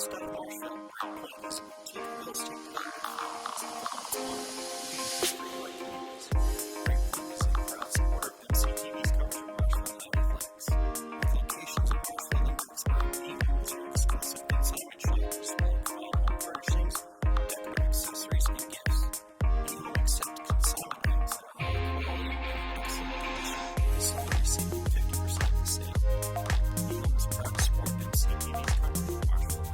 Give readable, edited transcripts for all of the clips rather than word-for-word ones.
West of Marshfield, Brait Point is a boutique real estate Brait Point is a proud supporter of MCTV's coverage of Marshfield athletics. With locations in Marshfield and Consignment, Pregame is your exclusive consignment shop displaying all home furnishings, decorative accessories, and gifts. We will accept consignment items that are high quality and excellent condition. Some receiving 50% of the sale. Pregame is proud to support MCTV's coverage of Marshfield athletics. We have a large responsibility to make our lives better.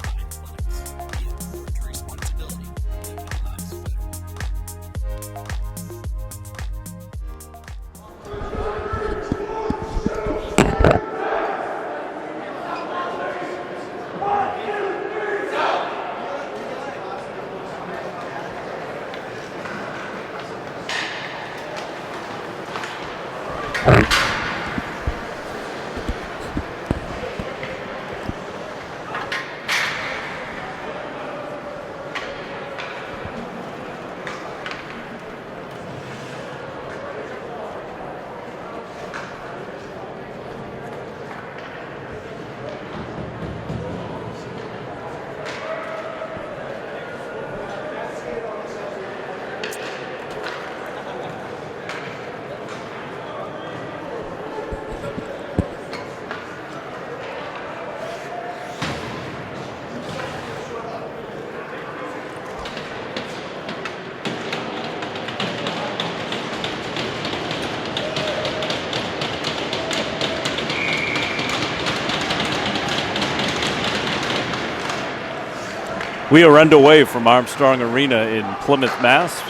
We are underway from Armstrong Arena in Plymouth, Mass.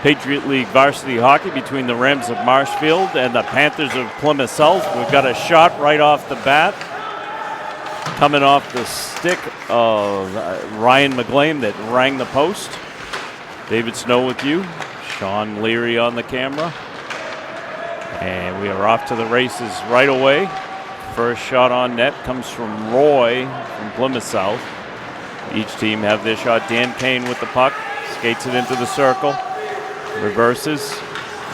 Patriot League varsity hockey between the Rams of Marshfield and the Panthers of Plymouth South. We've got a shot right off the bat coming off the stick of Ryan McGlane that rang the post. David Snow with you. Sean Leary on the camera. And we are off to the races right away. First shot on net comes from Roy from Plymouth South. Each team have their shot. Dan Payne with the puck. Skates it into the circle. Reverses.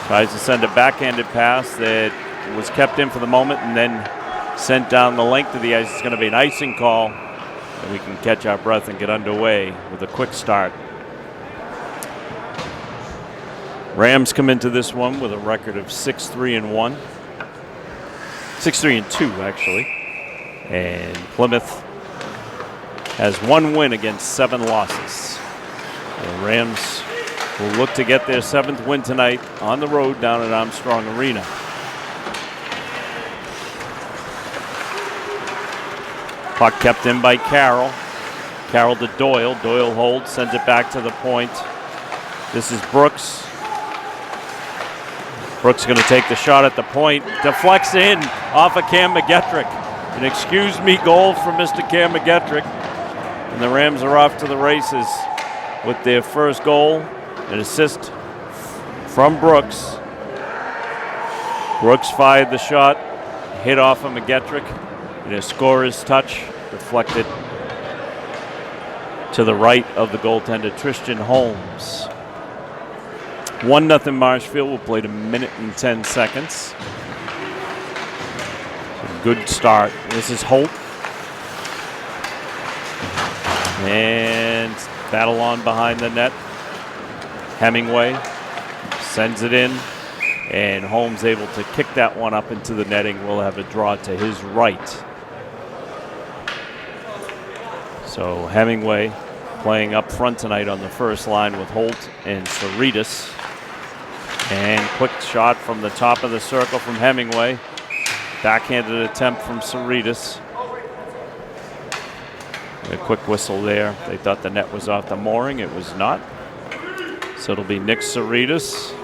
Tries to send a backhanded pass that was kept in for the moment and then sent down the length of the ice. It's going to be an icing call. And we can catch our breath and get underway with a quick start. Rams come into this one with a record of 6-3-1. 6-3-2, actually. And Plymouth has one win against 7 losses. The Rams will look to get their 7th win tonight on the road down at Armstrong Arena. Puck kept in by Carroll. Carroll to Doyle. Doyle holds, sends it back to the point. This is Brooks. Brooks going to take the shot at the point. Deflects in off of Cam McGettrick. An excuse me goal from Mr. Cam McGettrick. And the Rams are off to the races with their first goal, an assist from Brooks. Brooks fired the shot, hit off of McGettrick, and a scorer's touch deflected to the right of the goaltender, Tristan Holmes. 1-0 Marshfield. We'll play a minute and 10 seconds. Good start. This is Holt. And battle on behind the net. Hemingway sends it in. And Holmes able to kick that one up into the netting. We'll have a draw to his right. So Hemingway playing up front tonight on the first line with Holt and Saritas. And quick shot from the top of the circle from Hemingway. Backhanded attempt from Saritas. A quick whistle there. They thought the net was off the mooring. It was not. So it'll be Nick Saritas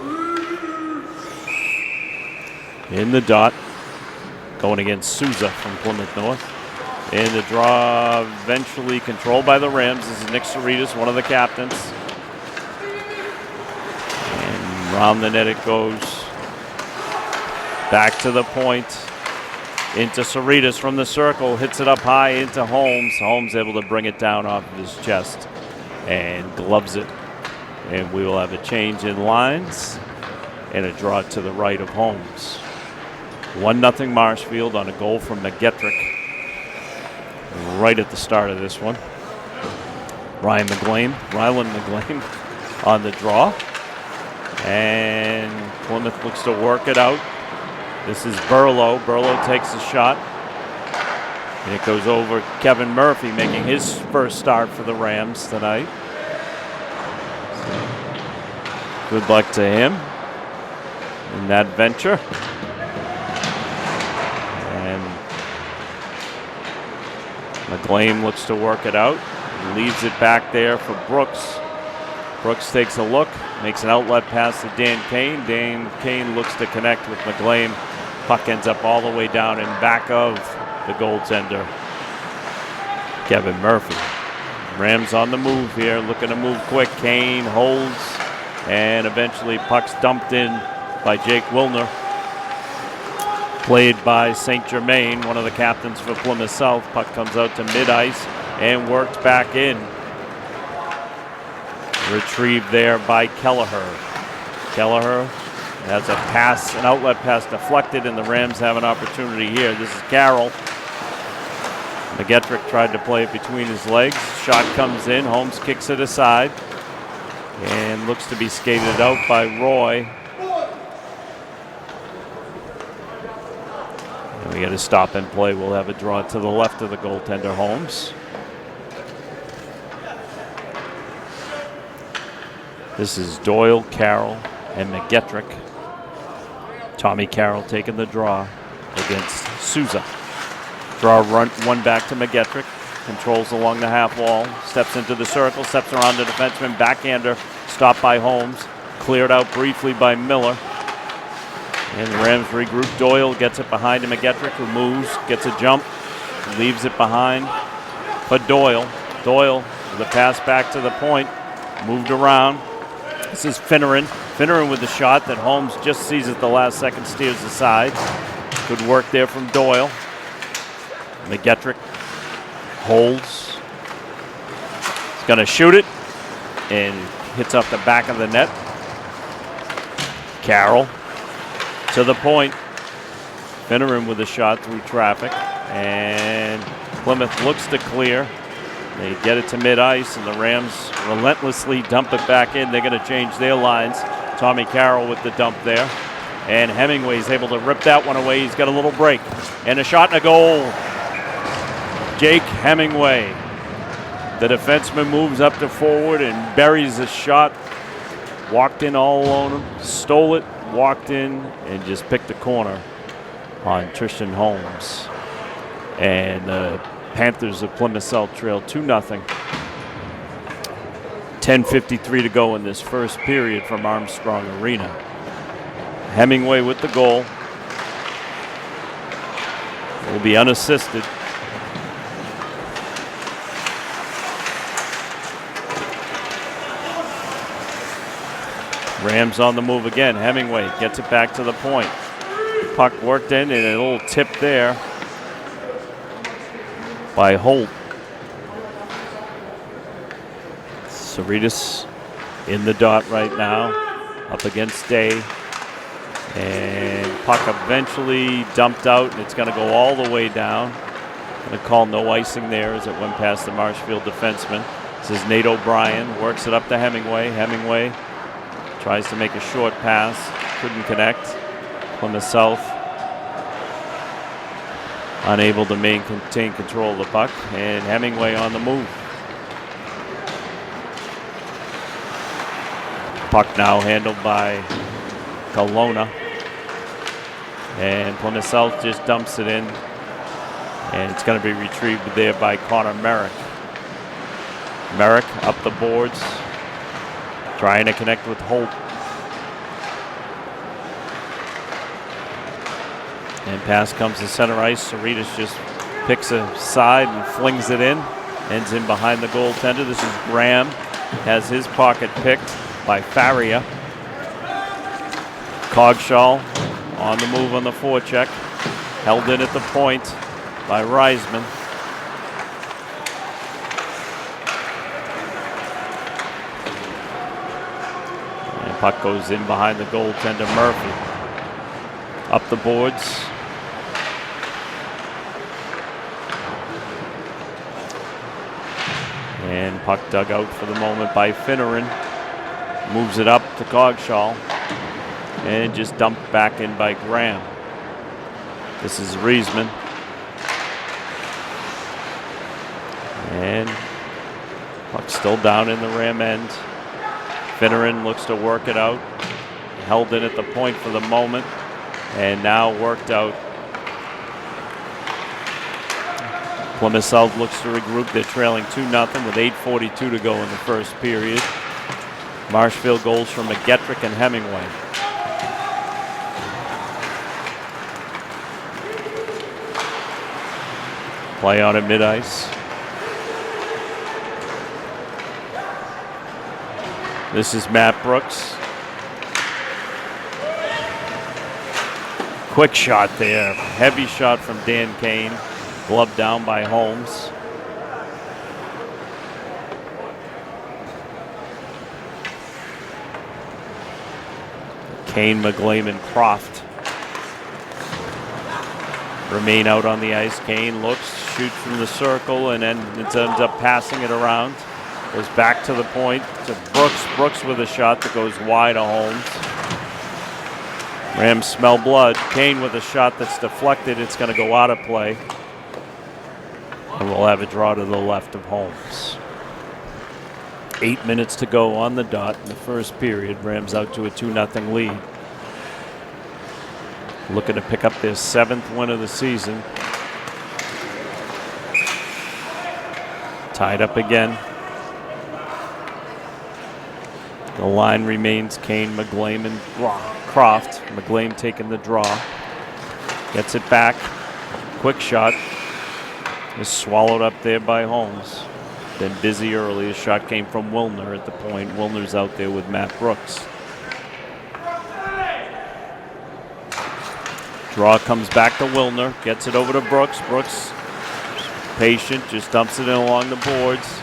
in the dot. Going against Souza from Plymouth North. And the draw eventually controlled by the Rams. This is Nick Saritas, one of the captains. And round the net it goes. Back to the point. Into Saritas from the circle. Hits it up high into Holmes. Holmes able to bring it down off of his chest. And gloves it. And we will have a change in lines. And a draw to the right of Holmes. 1-0 Marshfield on a goal from McGettrick. Right at the start of this one. Rylan McGlame on the draw. And Plymouth looks to work it out. This is Burlow. Burlow takes a shot. And it goes over Kevin Murphy, making his first start for the Rams tonight. Good luck to him in that venture. And McGlame looks to work it out. Leaves it back there for Brooks. Brooks takes a look, makes an outlet pass to Dan Kane. Dan Kane looks to connect with McGlame. Puck ends up all the way down in back of the goaltender, Kevin Murphy. Rams on the move here, looking to move quick. Kane holds, and eventually puck's dumped in by Jake Wilner. Played by St. Germain, one of the captains for Plymouth South. Puck comes out to mid-ice and worked back in. Retrieved there by Kelleher. Kelleher has a pass, an outlet pass deflected, and the Rams have an opportunity here. This is Carroll. McGettrick tried to play it between his legs. Shot comes in. Holmes kicks it aside and looks to be skated out by Roy. And we get a stop and play. We'll have a draw to the left of the goaltender, Holmes. This is Doyle, Carroll, and McGettrick. Tommy Carroll taking the draw against Souza. Draw one back to McGettrick. Controls along the half wall. Steps into the circle. Steps around the defenseman. Backhander. Stopped by Holmes. Cleared out briefly by Miller. And the Rams regroup. Doyle gets it behind to McGettrick, who moves. Gets a jump. Leaves it behind for Doyle. Doyle with a pass back to the point. Moved around. This is Finneran. Finneran with the shot that Holmes just sees at the last second, steers aside. Good work there from Doyle. McGettrick holds. He's going to shoot it and hits off the back of the net. Carroll to the point. Finneran with a shot through traffic. And Plymouth looks to clear. They get it to mid-ice, and the Rams relentlessly dump it back in. They're going to change their lines. Tommy Carroll with the dump there. And Hemingway's able to rip that one away. He's got a little break. And a shot and a goal. Jake Hemingway. The defenseman moves up to forward and buries the shot. Walked in all alone. Stole it, walked in, and just picked the corner on Tristan Holmes. And the Panthers of Plymouth South trail 2-0. 10:53 to go in this first period from Armstrong Arena. Hemingway with the goal. Will be unassisted. Rams on the move again. Hemingway gets it back to the point. Puck worked in, and a little tip there by Holt. Cerritos in the dot right now, up against Day. And puck eventually dumped out, and it's going to go all the way down. Going to call no icing there as it went past the Marshfield defenseman. This is Nate O'Brien, works it up to Hemingway. Hemingway tries to make a short pass, couldn't connect. Plymouth South unable to maintain control of the puck, and Hemingway on the move. Puck now handled by Kelowna, and Plymouth South just dumps it in, and it's going to be retrieved there by Connor Merrick. Merrick up the boards, trying to connect with Holt. And pass comes to center ice. Cerritos just picks a side and flings it in. Ends in behind the goaltender. This is Graham. Has his pocket picked by Faria. Cogshaw on the move on the forecheck. Held in at the point by Reisman. And puck goes in behind the goaltender, Murphy. Up the boards. And puck dug out for the moment by Finneran. Moves it up to Cogshaw. And just dumped back in by Graham. This is Riesman. And puck still down in the Ram end. Finneran looks to work it out. Held in at the point for the moment. And now worked out. Plymouth South looks to regroup. They're trailing 2-0 with 8:42 to go in the first period. Marshfield goals from McGettrick and Hemingway. Play on at mid-ice. This is Matt Brooks. Quick shot there. Heavy shot from Dan Kane. Gloved down by Holmes. Kane, McGlame, and Croft remain out on the ice. Kane looks, shoots from the circle, and then it ends up passing it around. Goes back to the point to Brooks. Brooks with a shot that goes wide of Holmes. Rams smell blood. Kane with a shot that's deflected. It's going to go out of play. And we'll have a draw to the left of Holmes. 8 minutes to go on the dot in the first period. Rams out to a 2-0 lead. Looking to pick up their 7th win of the season. Tied up again. The line remains Kane, McGlame, and Croft. McGlame taking the draw. Gets it back. Quick shot. Is swallowed up there by Holmes. Been busy early. A shot came from Wilner at the point. Wilner's out there with Matt Brooks. Draw comes back to Wilner. Gets it over to Brooks. Brooks, patient, just dumps it in along the boards.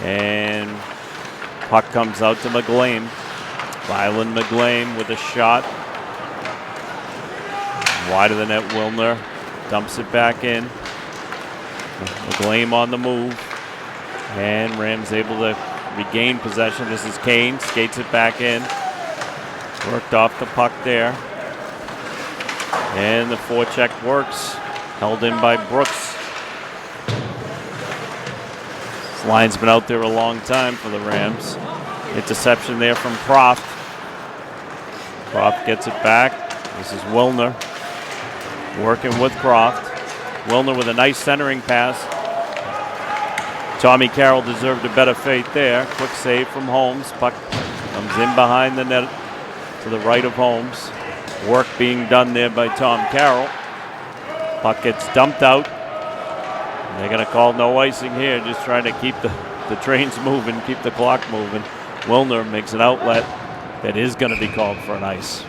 And puck comes out to McGlame. Vylan McGlame with a shot. Wide of the net, Wilner dumps it back in. McGlame on the move. And Rams able to regain possession. This is Kane. Skates it back in. Worked off the puck there. And the forecheck works. Held in by Brooks. This line's been out there a long time for the Rams. Interception there from Croft. Croft gets it back. This is Wilner. Working with Croft. Wilner with a nice centering pass. Tommy Carroll deserved a better fate there. Quick save from Holmes. Puck comes in behind the net to the right of Holmes. Work being done there by Tom Carroll. Puck gets dumped out. And they're going to call no icing here, just trying to keep the trains moving, keep the clock moving. Wilner makes an outlet that is going to be called for an ice,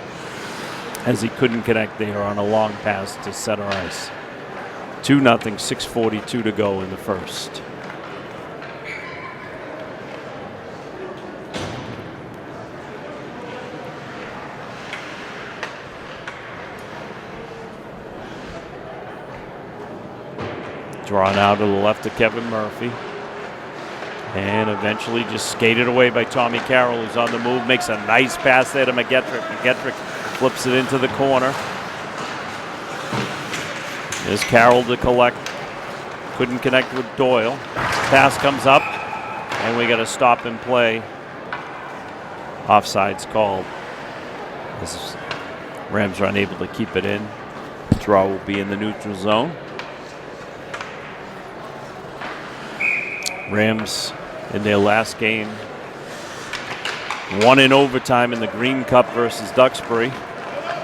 as he couldn't connect there on a long pass to center ice. 2-0, 6:42 to go in the first. Drawn out to the left of Kevin Murphy. And eventually just skated away by Tommy Carroll, who's on the move. Makes a nice pass there to McGettrick. McGettrick flips it into the corner. There's Carroll to collect. Couldn't connect with Doyle. Pass comes up, and we got a stop and play. Offside's called. As Rams are unable to keep it in. Draw will be in the neutral zone. Rams in their last game won in overtime in the Green Cup versus Duxbury.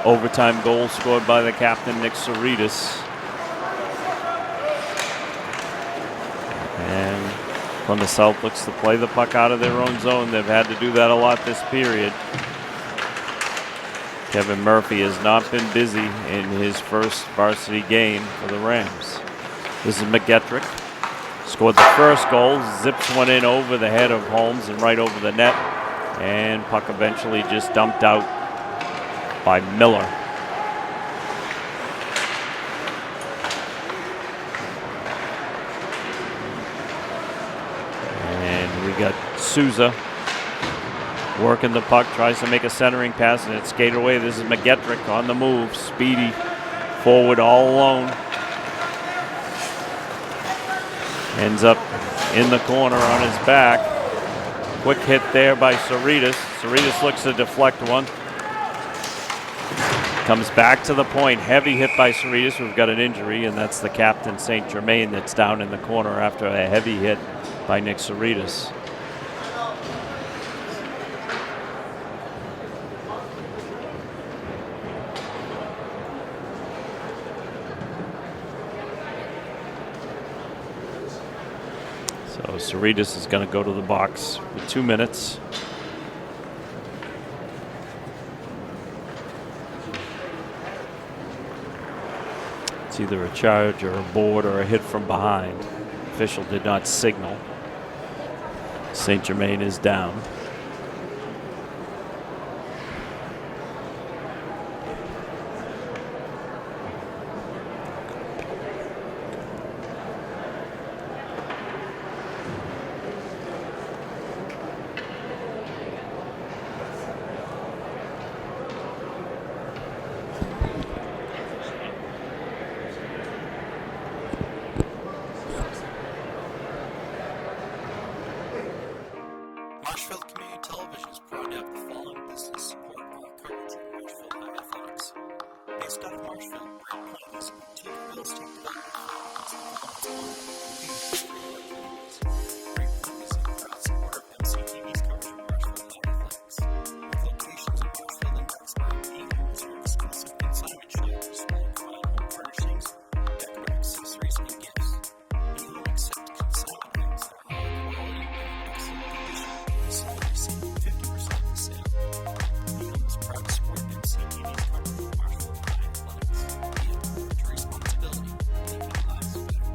Overtime goal scored by the captain, Nick Saritas. And Plymouth South looks to play the puck out of their own zone. They've had to do that a lot this period. Kevin Murphy has not been busy in his first varsity game for the Rams. This is McGettrick. Scored the first goal, zips one in over the head of Holmes and right over the net. And puck eventually just dumped out by Miller. got Souza working the puck, tries to make a centering pass, and it's skated away. This is McGettrick on the move, speedy, forward all alone. Ends up in the corner on his back. Quick hit there by Saritas. Saritas looks to deflect one. Comes back to the point. Heavy hit by Saritas. We've got an injury, and that's the captain, St. Germain, that's down in the corner after a heavy hit by Nick Saritas. So Saritas is going to go to the box with 2 minutes. It's either a charge or a board or a hit from behind. Official did not signal. St. Germain is down. Marshfield Community Television is proud to have the following business support all coverage of Marshfield High Athletics. Based out of Marshfield, Brait Point is a boutique real estate development Brait Point is a proud supporter of MCTV's coverage of Marshfield High Athletics. With locations in Marshfield and Knoxville, Pregame is your exclusive consignment shop for small and home furnishings, decorative accessories, and gifts. We will accept consignment items that are high quality and excellent condition. Receive 50% of the sale. Become as proud to support MCTV's coverage of Marshfield High Athletics. We have large responsibility, making lives better.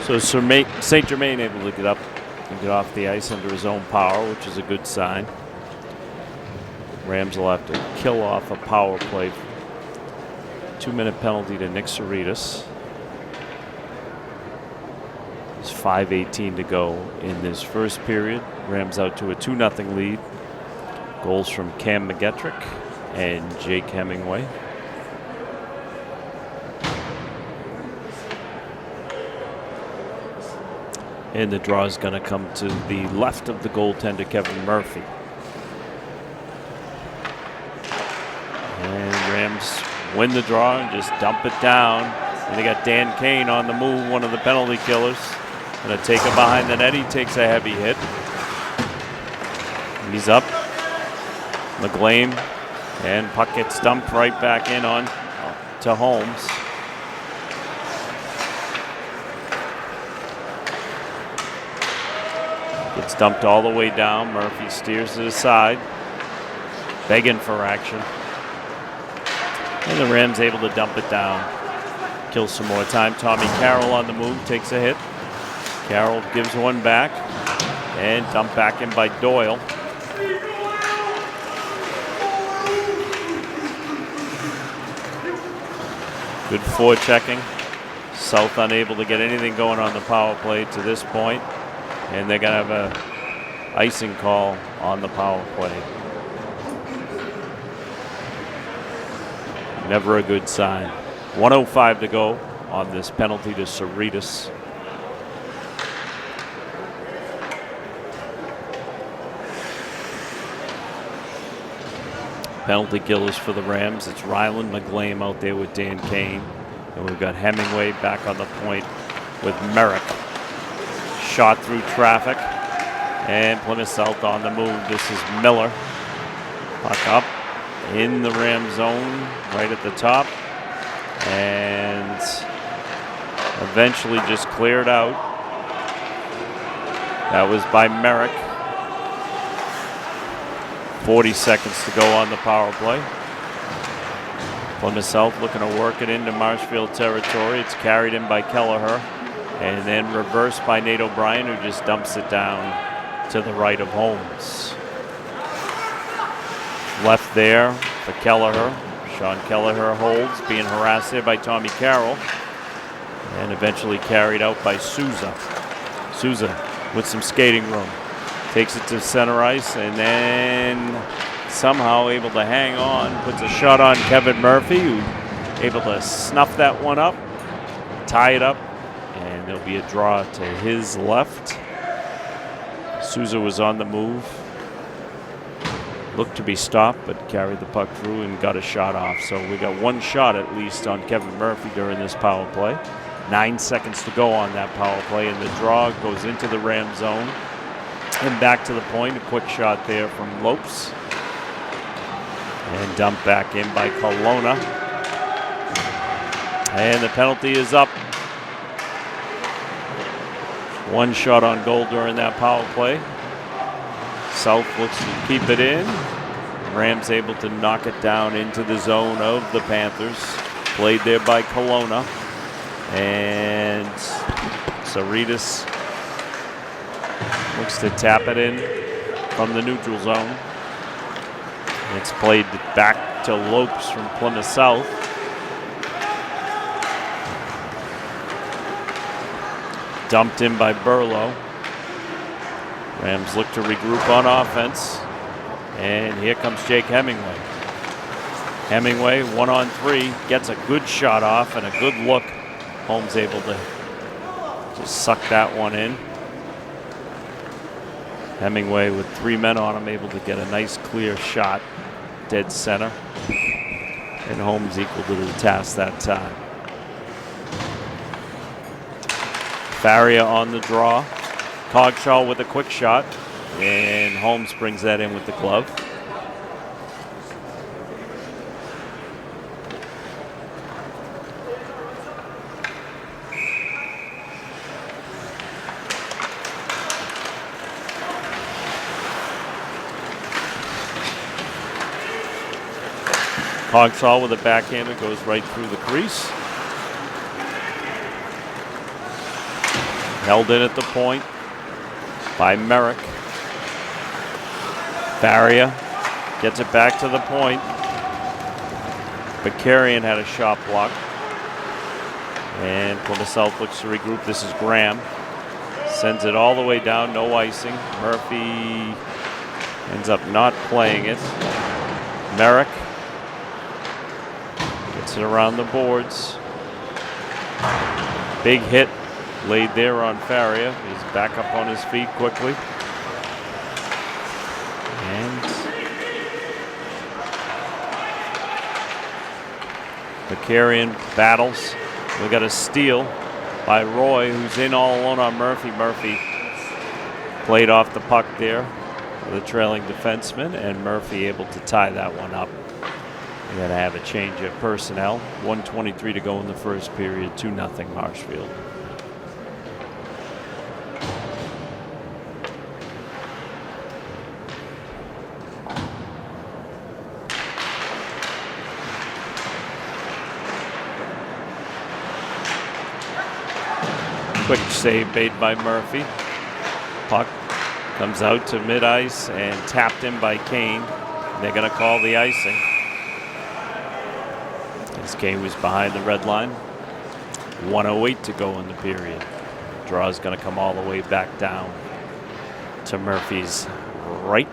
So St. Germain able to get up and get off the ice under his own power, which is a good sign. Rams will have to kill off a power play. 2-minute penalty to Nick Saritas. There's 5:18 to go in this first period. Rams out to a 2-0 lead. Goals from Cam McGettrick and Jake Hemingway. And the draw is going to come to the left of the goaltender, Kevin Murphy. And Rams win the draw and just dump it down. And they got Dan Kane on the move, one of the penalty killers. Going to take it behind the net. He takes a heavy hit. He's up. McGlame. And puck gets dumped right back in on to Holmes. Gets dumped all the way down. Murphy steers to the side, begging for action. And the Rams able to dump it down. Kill some more time. Tommy Carroll on the move, takes a hit. Carroll gives one back and dumped back in by Doyle. Good forechecking. South unable to get anything going on the power play to this point. And they're going to have a icing call on the power play. Never a good sign. 1:05 to go on this penalty to Saritas. Penalty killers for the Rams. It's Ryland McGlame out there with Dan Kane. And we've got Hemingway back on the point with Merrick. Shot through traffic. And Plymouth South on the move. This is Miller. Puck up in the Ram zone right at the top. And eventually just cleared out. That was by Merrick. 40 seconds to go on the power play. Plymouth South looking to work it into Marshfield territory. It's carried in by Kelleher. And then reversed by Nate O'Brien, who just dumps it down to the right of Holmes. Left there for Kelleher. Sean Kelleher holds, being harassed there by Tommy Carroll, and eventually carried out by Souza. Souza with some skating room. Takes it to center ice, and then somehow able to hang on. Puts a shot on Kevin Murphy, who able to snuff that one up, tie it up, and there'll be a draw to his left. Souza was on the move. Looked to be stopped, but carried the puck through and got a shot off. So we got one shot at least on Kevin Murphy during this power play. 9 seconds to go on that power play, and the draw goes into the Ram zone. And back to the point, a quick shot there from Lopes. And dumped back in by Kelowna. And the penalty is up. One shot on goal during that power play. South looks to keep it in. Rams able to knock it down into the zone of the Panthers. Played there by Kelowna. And Saritas looks to tap it in from the neutral zone. It's played back to Lopes from Plymouth South. Dumped in by Burlow. Rams look to regroup on offense. And here comes Jake Hemingway. Hemingway, 1-on-3, gets a good shot off and a good look. Holmes able to just suck that one in. Hemingway with 3 men on him, able to get a nice clear shot, dead center. And Holmes equal to the task that time. Faria on the draw. Cogshaw with a quick shot, and Holmes brings that in with the glove. Cogshaw with a backhander goes right through the crease. Held in at the point by Merrick. Faria gets it back to the point. Bakarian had a shot block. And Plymouth South looks to regroup. This is Graham. Sends it all the way down, no icing. Murphy ends up not playing it. Merrick gets it around the boards. Big hit laid there on Faria. He's back up on his feet quickly. And Bakarian battles. We got a steal by Roy, who's in all alone on Murphy. Murphy played off the puck there with a trailing defenseman, and Murphy able to tie that one up. We got to have a change of personnel. 1:23 to go in the first period. 2-0 Marshfield. Quick save made by Murphy. Puck comes out to mid-ice and tapped in by Kane. They're going to call the icing. As Kane was behind the red line. 1:08 to go in the period. Draw is going to come all the way back down to Murphy's right.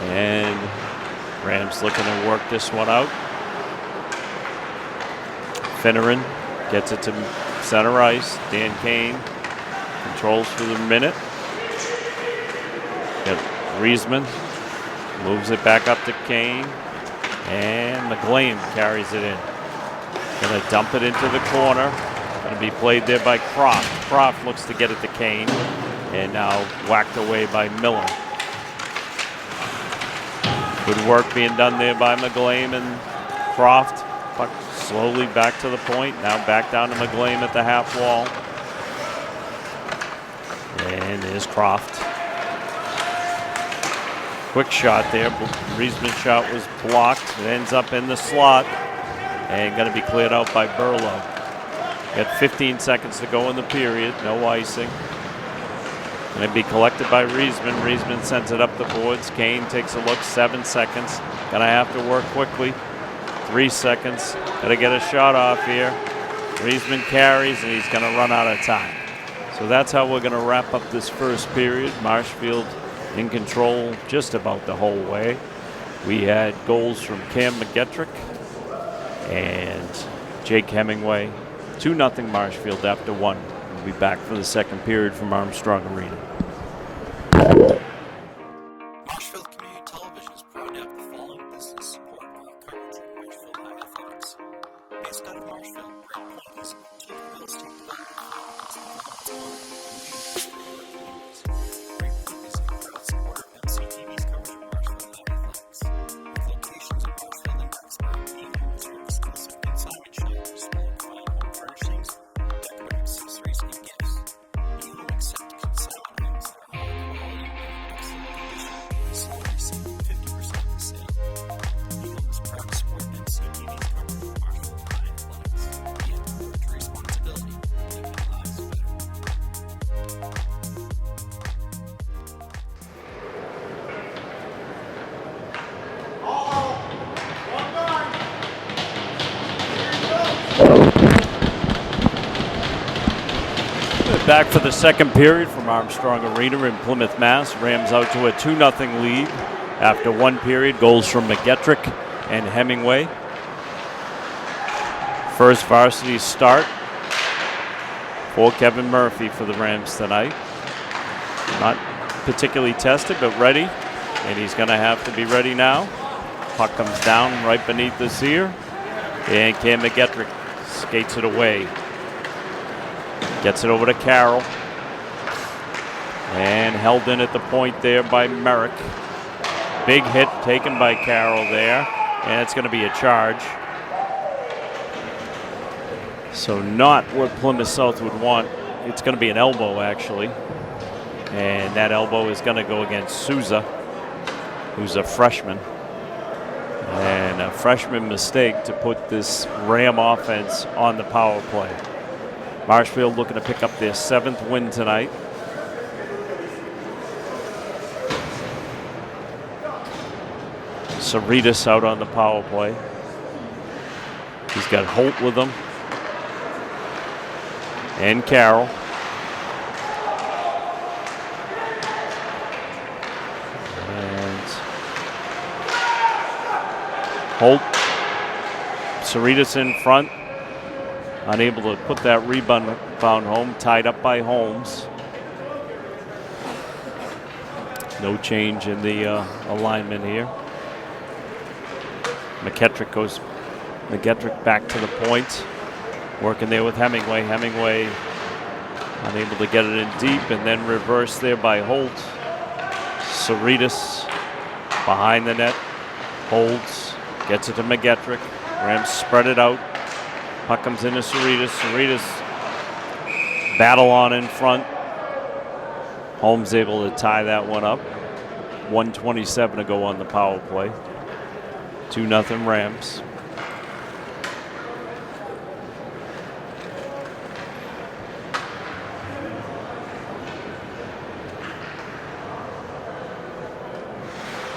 And Rams looking to work this one out. Finneran gets it to center ice. Dan Kane controls for the minute. Got Riesman moves it back up to Kane. And McGlane carries it in. Going to dump it into the corner. Going to be played there by Croft. Croft looks to get it to Kane. And now whacked away by Miller. Good work being done there by McGlane and Croft. Puck slowly back to the point. Now back down to McGlane at the half wall. And there's Croft. Quick shot there. Riesman's shot was blocked. It ends up in the slot. And going to be cleared out by Burlow. Got 15 seconds to go in the period. No icing. Going to be collected by Riesman. Riesman sends it up the boards. Kane takes a look. 7 seconds. Going to have to work quickly. 3 seconds. Got to get a shot off here. Riesman carries, and he's going to run out of time. So that's how we're going to wrap up this first period. Marshfield in control just about the whole way. We had goals from Cam McGettrick and Jake Hemingway. 2-0 Marshfield after 1. We'll be back for the second period from Armstrong Arena. Marshfield Community Television is proud to have the following business support coverage of Marshfield High Athletics. Based out of Marshfield, Brait Point is a boutique real estate development. Brait Point is a proud supporter of MCTV's coverage of Marshfield High Athletics. With locations in Marshfield and Exmouth, Pregame is your exclusive consignment shop for small private home furnishings, decorative accessories, and gifts. We will accept consignment items that are high quality and excellent condition. Facility save 50% of the sale. Pregame is proud to support MCTV's coverage of Marshfield High Athletics. We have the word to responsibility, making lives better. Back for the second period from Armstrong Arena in Plymouth, Mass. Rams out to a 2-0 lead after 1 period. Goals from McGettrick and Hemingway. First varsity start for Kevin Murphy for the Rams tonight. Not particularly tested, but ready. And he's going to have to be ready now. Puck comes down right beneath his ear. And Cam McGettrick skates it away. Gets it over to Carroll. And held in at the point there by Merrick. Big hit taken by Carroll there. And it's going to be a charge. So not what Plymouth South would want. It's going to be an elbow, actually. And that elbow is going to go against Souza, who's a freshman. And a freshman mistake to put this Ram offense on the power play. Marshfield looking to pick up their 7th win tonight. Saritas out on the power play. He's got Holt with him. And Carroll. And Holt. Saritas in front. Unable to put that rebound home. Tied up by Holmes. No change in the alignment here. McGettrick back to the point. Working there with Hemingway. Hemingway unable to get it in deep, and then reversed there by Holt. Saritas behind the net. Holds. Gets it to McGettrick. Rams spread it out. Puck comes into Saritas. Saritas battle on in front. Holmes able to tie that one up. 1:27 to go on the power play. 2-0 Rams.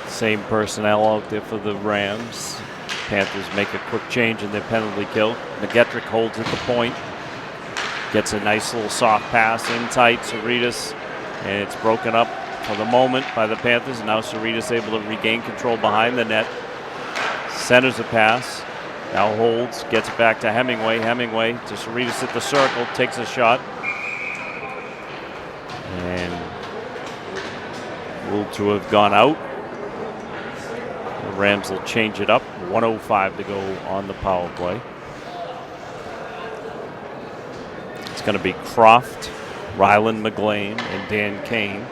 Same personnel out there for the Rams. Panthers make a quick change in their penalty kill. McGettrick holds at the point. Gets a nice little soft pass in tight. Saritas, and it's broken up for the moment by the Panthers. And now Saritas able to regain control behind the net. Centers a pass. Now holds. Gets it back to Hemingway. Hemingway to Saritas at the circle. Takes a shot. And ruled to have gone out. The Rams will change it up. 1:05 to go on the power play. It's going to be Croft, Ryland McGlame, and Dan Kane.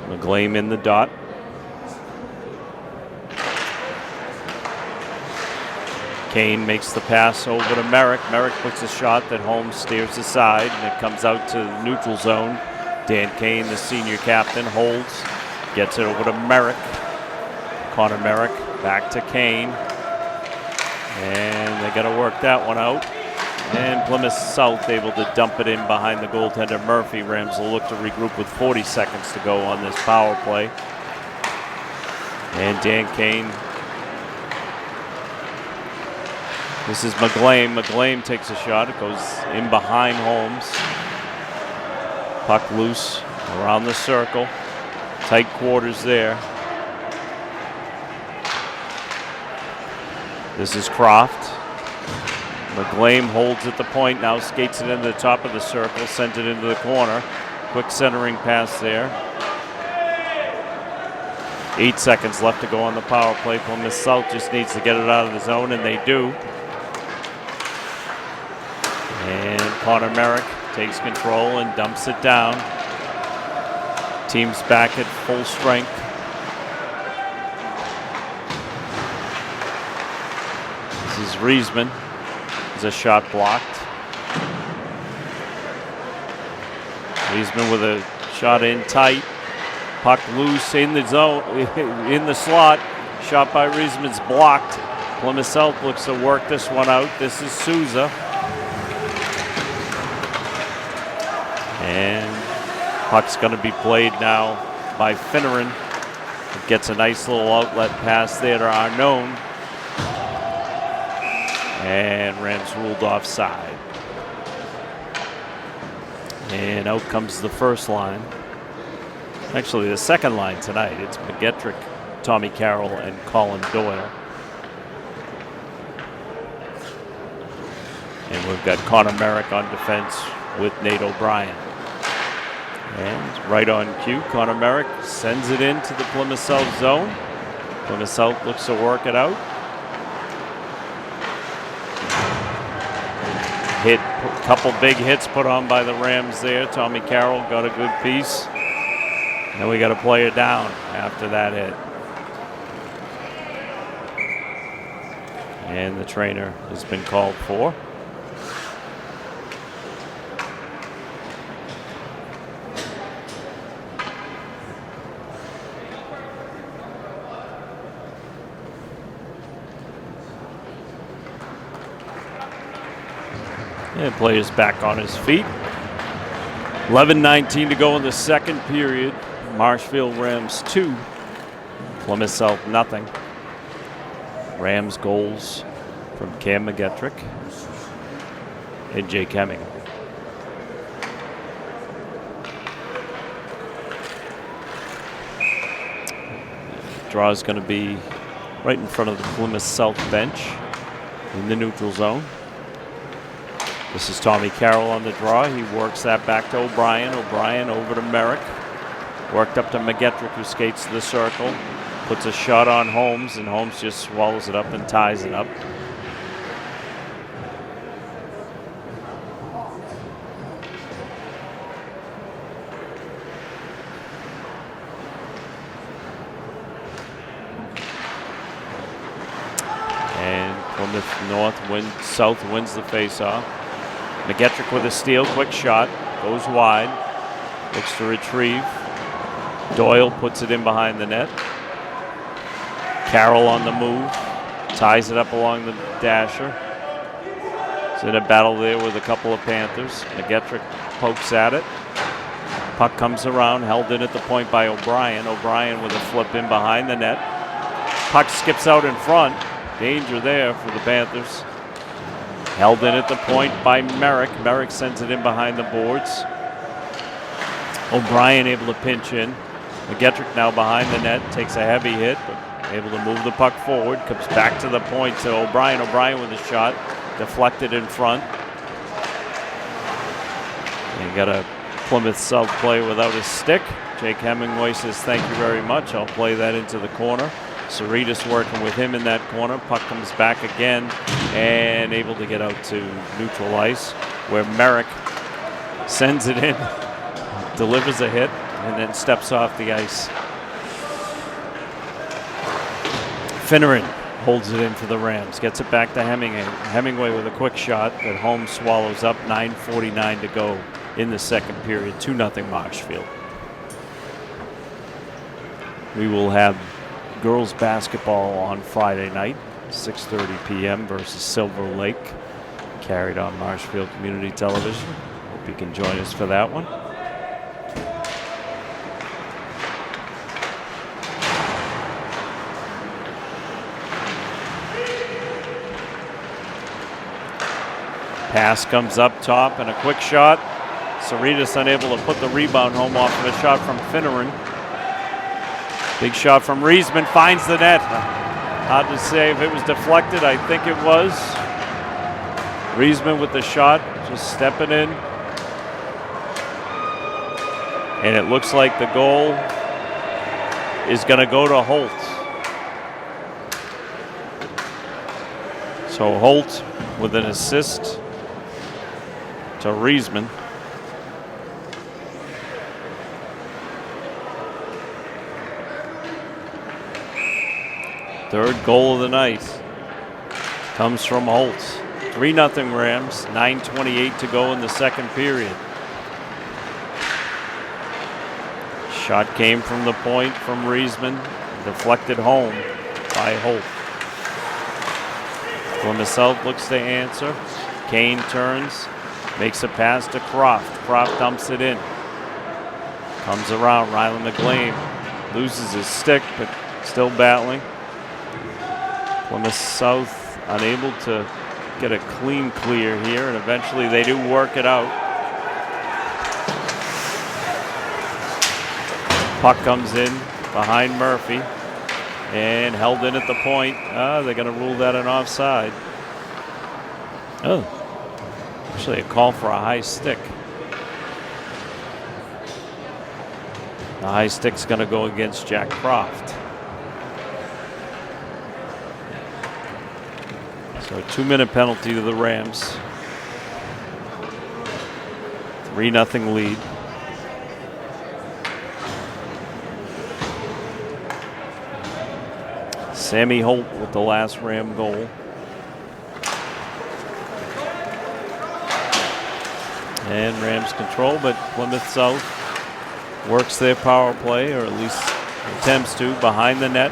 McGlame in the dot. Kane makes the pass over to Merrick. Merrick puts a shot that Holmes steers aside, and it comes out to the neutral zone. Dan Kane, the senior captain, holds. Gets it over to Merrick. Connor Merrick back to Kane. And they got to work that one out. And Plymouth South able to dump it in behind the goaltender Murphy. Rams will look to regroup with 40 seconds to go on this power play. And Dan Kane. This is McGlame. McGlame takes a shot. It goes in behind Holmes. Puck loose around the circle. Tight quarters there. This is Croft. McGlame holds at the point, now skates it into the top of the circle, sends it into the corner. Quick centering pass there. 8 seconds left to go on the power play. Plymouth South just needs to get it out of the zone, and they do. And Connor Merrick takes control and dumps it down. Team's back at full strength. This is Riesman. A shot blocked. Riesman with a shot in tight. Puck loose in the zone, in the slot. Shot by Riesman's blocked. Plymouth South looks to work this one out. This is Souza. And puck's going to be played now by Finneran. It gets a nice little outlet pass there to Arnone. And Rams ruled offside. And out comes the first line. Actually, the second line tonight. It's McGettrick, Tommy Carroll, and Colin Doyle. And we've got Connor Merrick on defense with Nate O'Brien. And right on cue, Connor Merrick sends it into the Plymouth South zone. Plymouth South looks to work it out. Hit, a couple big hits put on by the Rams there. Tommy Carroll got a good piece. Then we got to play it down after that hit. And the trainer has been called for. And player's back on his feet. 11:19 to go in the second period. Marshfield Rams 2. Plymouth South nothing. Rams goals from Cam McGettrick and Jake Hemming. Draw is going to be right in front of the Plymouth South bench in the neutral zone. This is Tommy Carroll on the draw. He works that back to O'Brien. O'Brien over to Merrick. Worked up to McGettrick, who skates to the circle. Puts a shot on Holmes, and Holmes just swallows it up and ties it up. And Plymouth South wins the faceoff. McGettrick with a steal, quick shot, goes wide, looks to retrieve. Doyle puts it in behind the net. Carroll on the move, ties it up along the dasher. It's in a battle there with a couple of Panthers. McGettrick pokes at it. Puck comes around, held in at the point by O'Brien. O'Brien with a flip in behind the net. Puck skips out in front. Danger there for the Panthers. Held in at the point by Merrick. Merrick sends it in behind the boards. O'Brien able to pinch in. McGettrick now behind the net, takes a heavy hit, but able to move the puck forward. Comes back to the point to O'Brien. O'Brien with a shot, deflected in front. And got a Plymouth South play without a stick. Jake Hemingway says, "Thank you very much. I'll play that into the corner." Cerritos working with him in that corner. Puck comes back again and able to get out to neutral ice, where Merrick sends it in, delivers a hit, and then steps off the ice. Finneran holds it in for the Rams, gets it back to Hemingway. Hemingway with a quick shot that Holmes swallows up. 9:49 to go in the second period. 2-0 Marshfield. We will have girls basketball on Friday night, 6:30 p.m. versus Silver Lake. carried on Marshfield Community Television. Hope you can join us for that one. Pass comes up top and a quick shot. Saritas unable to put the rebound home off of a shot from Finneran. Big shot from Riesman, finds the net. Hard to say if it was deflected. I think it was. Riesman with the shot, just stepping in. And it looks like the goal is going to go to Holt. So Holt with an assist to Riesman. Third goal of the night comes from Holt. 3-0 Rams, 9:28 to go in the second period. Shot came from the point from Riesman, deflected home by Holt. Plymouth South looks to answer. Kane turns, makes a pass to Croft. Croft dumps it in. Comes around, Rylan McLean loses his stick, but still battling. Plymouth South unable to get a clean clear here, and eventually they do work it out. Puck comes in behind Murphy and held in at the point. They're going to rule that an offside. Oh, actually a call for a high stick. The high stick's going to go against Jack Croft. So a 2-minute penalty to the Rams. 3-0 lead. Sammy Holt with the last Ram goal. And Rams control, but Plymouth South works their power play, or at least attempts to, behind the net.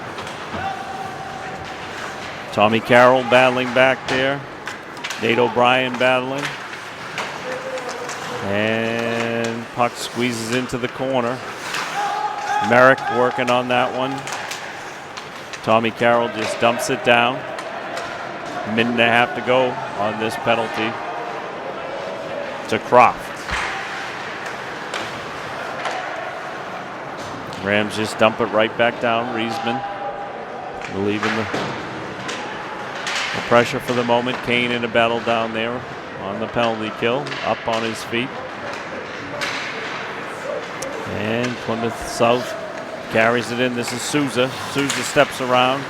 Tommy Carroll battling back there. Nate O'Brien battling. And puck squeezes into the corner. Merrick working on that one. Tommy Carroll just dumps it down. A minute and a half to go on this penalty to Croft. Rams just dump it right back down. Riesman relieving the pressure for the moment. Kane in a battle down there on the penalty kill, up on his feet. And Plymouth South carries it in. This is Souza. Souza steps around,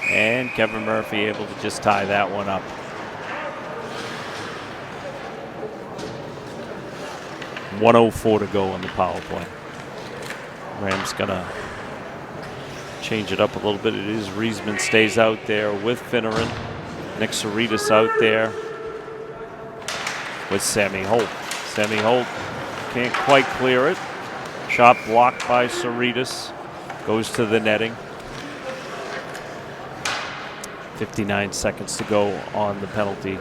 and Kevin Murphy able to just tie that one up. .104 to go on the power play. Rams gonna change it up a little bit. It is Riesman stays out there with Finneran. Nick Saritas out there with Sammy Holt. Sammy Holt can't quite clear it. Shot blocked by Saritas. Goes to the netting. 59 seconds to go on the penalty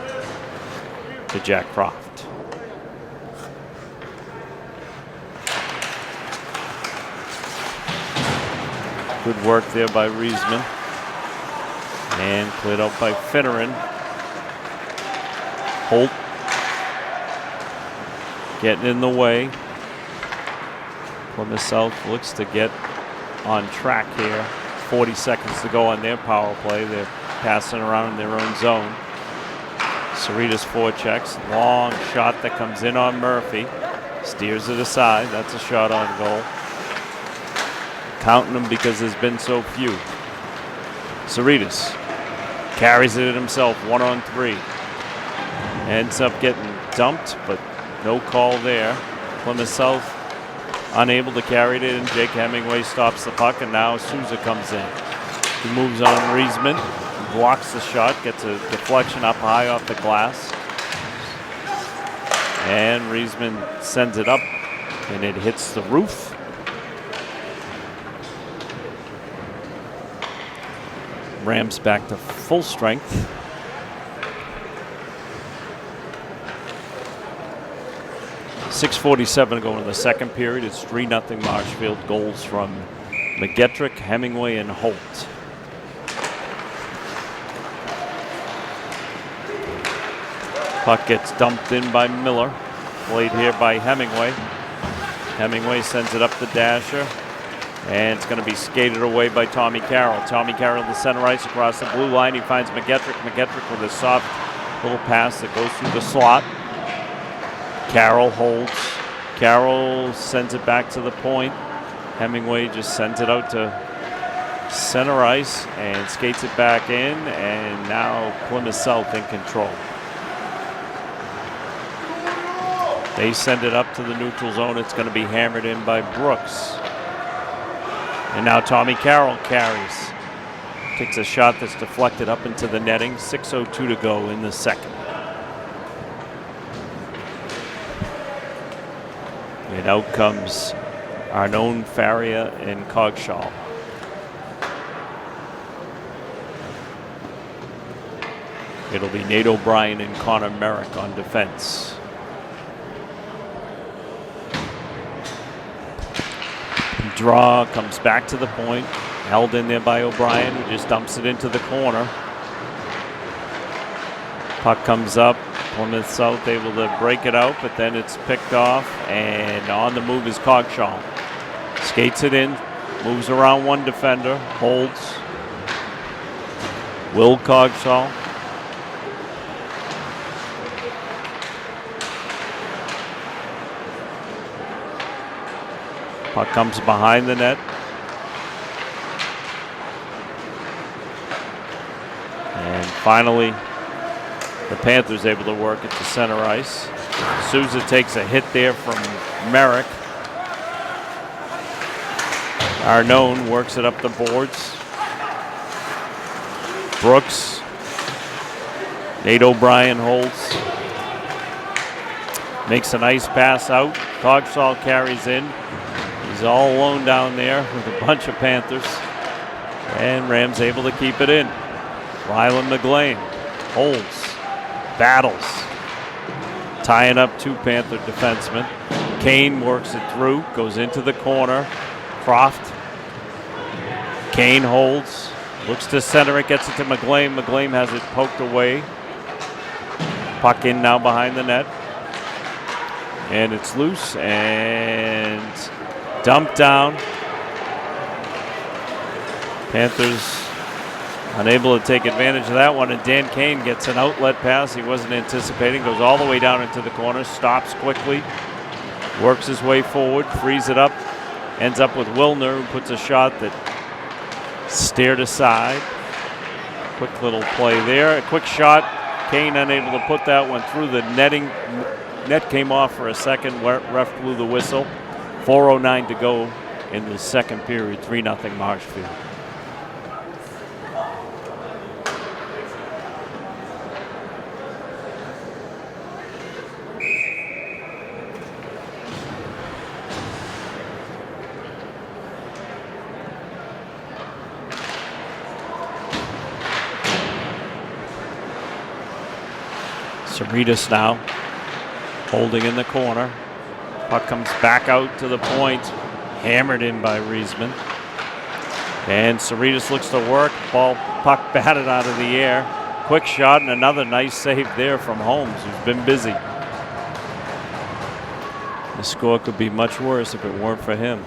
to Jack Croft. Good work there by Riesman. And cleared out by Finneran. Holt getting in the way. Plymouth South looks to get on track here. 40 seconds to go on their power play. They're passing around in their own zone. Saritas forechecks. Long shot that comes in on Murphy. Steers it aside. That's a shot on goal. Counting them because there's been so few. Saritas carries it himself, 1-on-3. Ends up getting dumped, but no call there. Plymouth South unable to carry it in. Jake Hemingway stops the puck, and now Souza comes in. He moves on Riesman, blocks the shot, gets a deflection up high off the glass. And Riesman sends it up, and it hits the roof. Rams back to full strength. 6:47 to go in the second period. It's 3-0 Marshfield. Goals from McGettrick, Hemingway, and Holt. Puck gets dumped in by Miller. Played here by Hemingway. Hemingway sends it up the dasher. And it's going to be skated away by Tommy Carroll. Tommy Carroll to center ice across the blue line. He finds McGettrick. McGettrick with a soft little pass that goes through the slot. Carroll holds. Carroll sends it back to the point. Hemingway just sends it out to center ice and skates it back in. And now Plymouth South in control. They send it up to the neutral zone. It's going to be hammered in by Brooks. And now Tommy Carroll carries. Takes a shot that's deflected up into the netting. 6:02 to go in the second. And out comes Arnone, Faria, and Cogshaw. It'll be Nate O'Brien and Connor Merrick on defense. Draw comes back to the point, held in there by O'Brien, who just dumps it into the corner. Puck comes up, Plymouth South able to break it out, but then it's picked off, and on the move is Cogshaw. Skates it in, moves around one defender, holds. Will Cogshaw. Puck comes behind the net. And finally, the Panthers able to work it to center ice. Souza takes a hit there from Merrick. Arnone works it up the boards. Brooks. Nate O'Brien holds. Makes a nice pass out. Cogshaw carries in. He's all alone down there with a bunch of Panthers. And Rams able to keep it in. Rylan McGlane holds, battles, tying up two Panther defensemen. Kane works it through, goes into the corner. Croft. Kane holds, looks to center it, gets it to McGlane. McGlane has it poked away. Puck in now behind the net. And it's loose and dumped down. Panthers unable to take advantage of that one, and Dan Kane gets an outlet pass he wasn't anticipating, goes all the way down into the corner, stops quickly, works his way forward, frees it up, ends up with Wilner, who puts a shot that steered aside. Quick little play there, a quick shot. Kane unable to put that one through the netting. Net came off for a second, ref blew the whistle. 4:09 to go in the second period, 3-0 Marshfield. Saritas now holding in the corner. Puck comes back out to the point, hammered in by Riesman. And Saritas looks to work. Puck batted out of the air. Quick shot and another nice save there from Holmes, who's been busy. The score could be much worse if it weren't for him.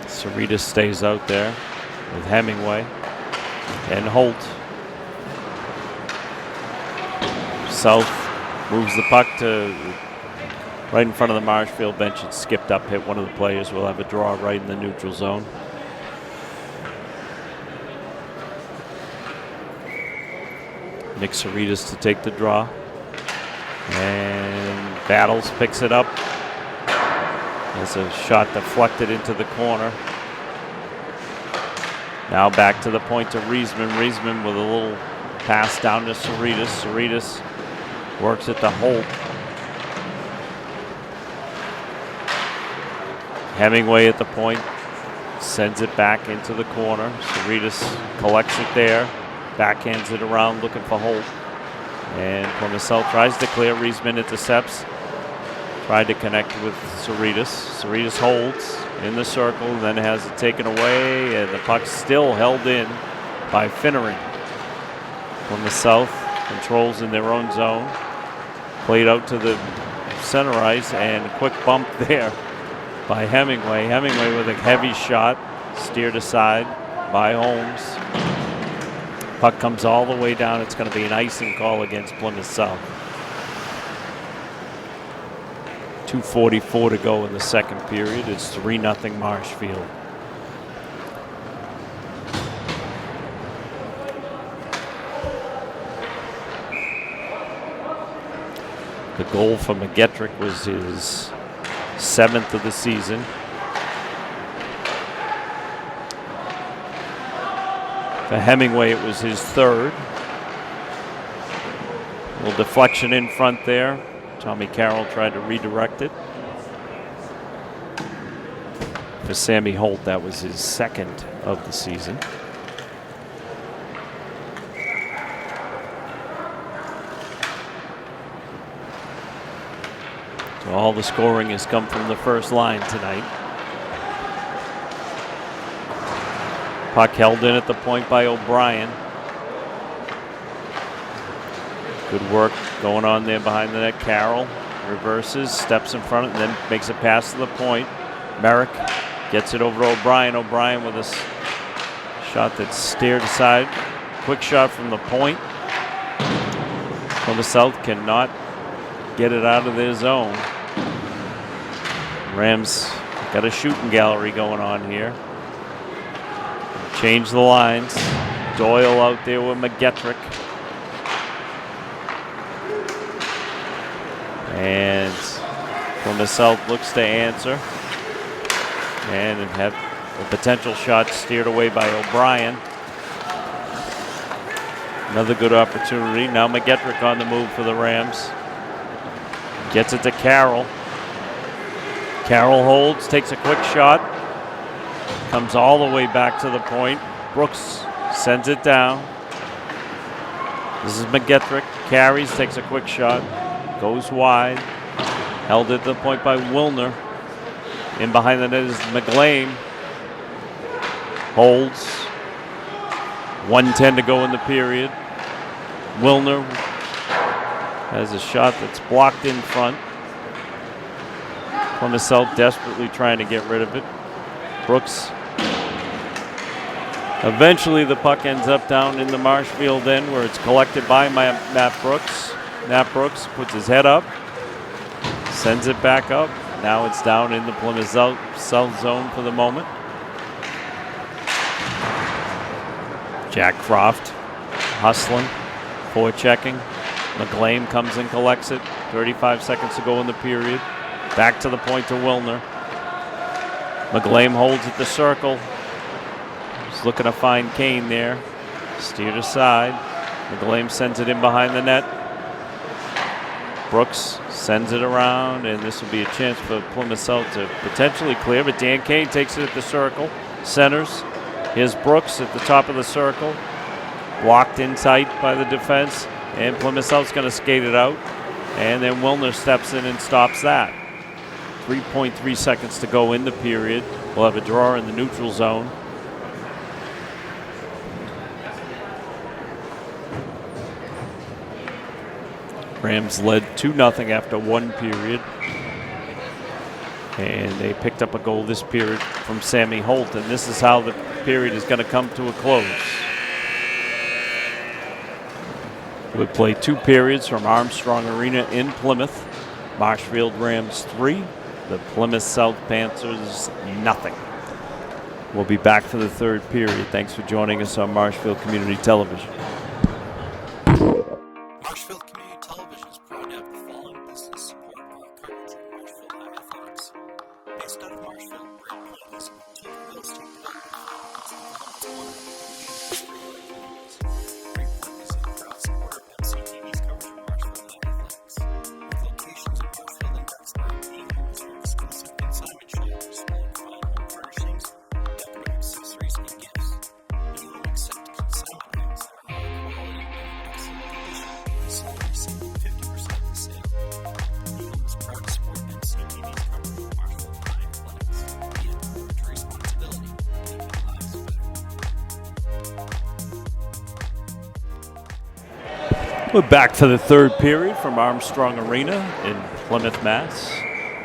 Saritas stays out there with Hemingway and Holt. South moves the puck to right in front of the Marshfield bench. It skipped up, hit one of the players. We'll have a draw right in the neutral zone. Nick Saritas to take the draw. And Battles picks it up. There's a shot deflected into the corner. Now back to the point to Riesman. Riesman with a little pass down to Saritas. Saritas Works it to Holt. Hemingway at the point. Sends it back into the corner. Cerritos collects it there. Backhands it around looking for Holt. And Plymouth South tries to clear. Riesman intercepts. Tried to connect with Cerritos. Cerritos holds in the circle, then has it taken away, and the puck's still held in by Finnering. Plymouth South controls in their own zone. Played out to the center ice, and a quick bump there by Hemingway. Hemingway with a heavy shot, steered aside by Holmes. Puck comes all the way down. It's going to be an icing call against Plymouth South. 2:44 to go in the second period. It's 3-0 Marshfield. The goal for McGettrick was his 7th of the season. For Hemingway, it was his 3rd. A little deflection in front there. Tommy Carroll tried to redirect it. For Sammy Holt, that was his 2nd of the season. So all the scoring has come from the first line tonight. Puck held in at the point by O'Brien. Good work going on there behind the net. Carroll reverses, steps in front, and then makes a pass to the point. Merrick gets it over to O'Brien. O'Brien with a shot that's steered aside. Quick shot from the point. Plymouth South cannot get it out of their zone. Rams got a shooting gallery going on here. Change the lines. Doyle out there with McGettrick. And Plymouth South looks to answer. And have a potential shot steered away by O'Brien. Another good opportunity. Now McGettrick on the move for the Rams. Gets it to Carroll. Carroll holds, takes a quick shot. Comes all the way back to the point. Brooks sends it down. This is McGettrick. Carries, takes a quick shot. Goes wide. Held at the point by Wilner. In behind the net is McLean. Holds. 1:10 to go in the period. Wilner has a shot that's blocked in front. Plymouth South desperately trying to get rid of it. Brooks. Eventually the puck ends up down in the Marshfield end where it's collected by Matt Brooks. Matt Brooks puts his head up, sends it back up. Now it's down in the Plymouth South zone for the moment. Jack Croft hustling, forechecking. McLean comes and collects it. 35 seconds to go in the period. Back to the point to Wilner. McLean holds at the circle. He's looking to find Kane there. Steered aside. McLean sends it in behind the net. Brooks sends it around, and this will be a chance for Plymouth South to potentially clear, but Dan Kane takes it at the circle. Centers. Here's Brooks at the top of the circle. Blocked in tight by the defense, and Plymouth South's going to skate it out. And then Wilner steps in and stops that. 3.3 seconds to go in the period. We'll have a draw in the neutral zone. Rams led 2-0 after one period. And they picked up a goal this period from Sammy Holt. And this is how the period is going to come to a close. We played 2 periods from Armstrong Arena in Plymouth. Marshfield Rams 3. The Plymouth South Panthers, 0. We'll be back for the 3rd period. Thanks for joining us on Marshfield Community Television. Marshfield Community Television is proud to have the following business support our coverage of Marshfield High Athletics. Based out of Marshfield, Brait Point is a boutique real estate developer that develops one of the leading communities. Brait Point is a proud supporter of MCTV's coverage of Marshfield High Athletics. We're back for the third period from Armstrong Arena in Plymouth, Mass.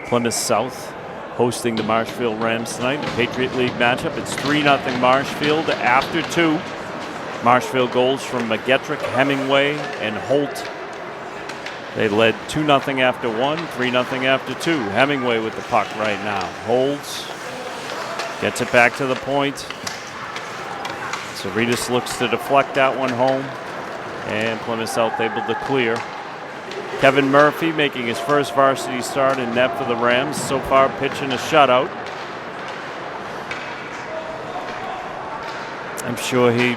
Plymouth South hosting the Marshfield Rams tonight. Patriot League matchup. It's 3-0 Marshfield after 2. Marshfield goals from McGettrick, Hemingway, and Holt. They led 2-0 after 1, 3-0 after 2. Hemingway with the puck right now. Holds. Gets it back to the point. Cerritos looks to deflect that one home. And Plymouth South able to clear. Kevin Murphy making his first varsity start in net for the Rams. So far pitching a shutout. I'm sure he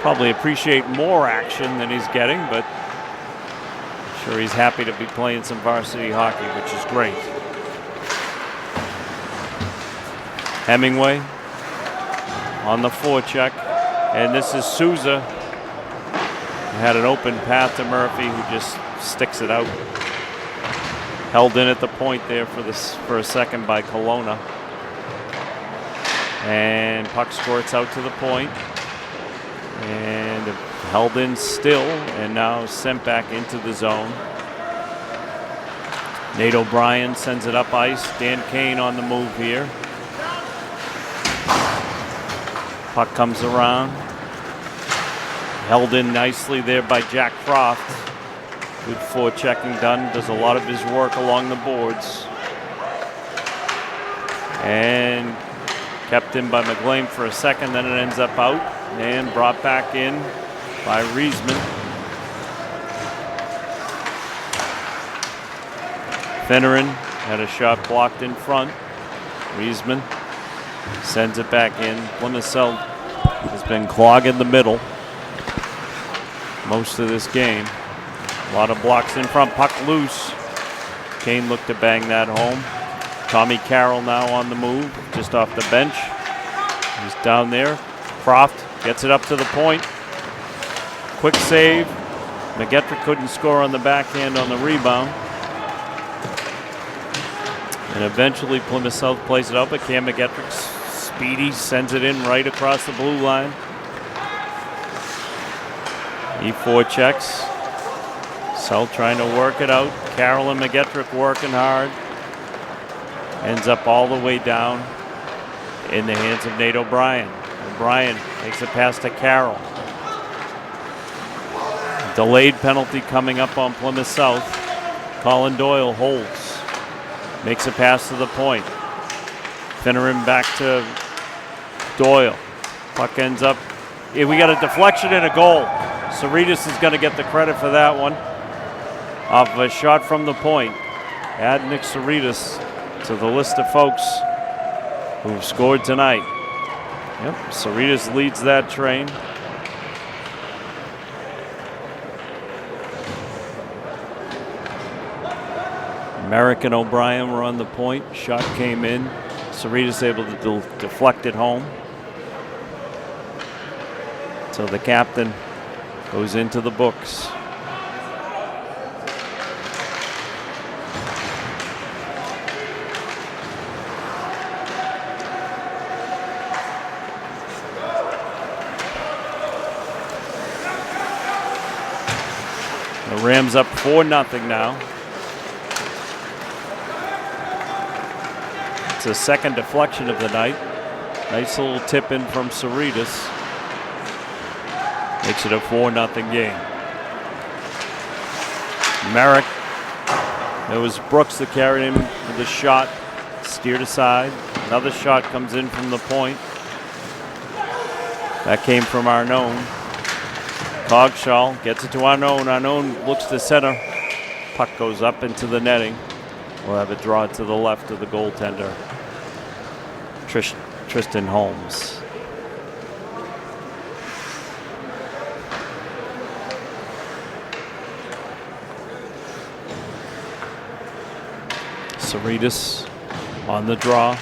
probably appreciate more action than he's getting, but I'm sure he's happy to be playing some varsity hockey, which is great. Hemingway on the forecheck, and this is Souza. Had an open path to Murphy, who just sticks it out. Held in at the point there for a second by Kelowna. And puck squirts out to the point. And held in still, and now sent back into the zone. Nate O'Brien sends it up ice. Dan Kane on the move here. Puck comes around. Held in nicely there by Jack Croft. Good forechecking done. Does a lot of his work along the boards. And kept in by McGlane for a second. Then it ends up out. And brought back in by Riesman. Finneran had a shot blocked in front. Riesman sends it back in. Plymouth South has been clogging the middle most of this game. A lot of blocks in front. Puck loose. Kane looked to bang that home. Tommy Carroll now on the move, just off the bench. He's down there. Croft gets it up to the point. Quick save. McGettrick couldn't score on the backhand on the rebound. And eventually Plymouth South plays it up, but Cam McGettrick's speedy sends it in right across the blue line. He forechecks. South trying to work it out. Carroll and McGettrick working hard. Ends up all the way down in the hands of Nate O'Brien. O'Brien takes a pass to Carroll. Delayed penalty coming up on Plymouth South. Colin Doyle holds. Makes a pass to the point. Finneran back to Doyle. Puck ends up. Yeah, we got a deflection and a goal. Cerritos is going to get the credit for that one. Off of a shot from the point. Add Nick Cerritos to the list of folks who've scored tonight. Yep, Cerritos leads that train. Merrick and O'Brien were on the point. Shot came in. Cerritos able to deflect it home. So the captain goes into the books. The Rams up 4-0 now. It's the second deflection of the night. Nice little tip in from Cerritos. Makes it a 4-0 game. Merrick. It was Brooks that carried him with a shot. Steered aside. Another shot comes in from the point. That came from Arnone. Cogshaw gets it to Arnone. Arnone looks to center. Puck goes up into the netting. We'll have it draw to the left of the goaltender, Tristan Holmes. Cerritos on the draw.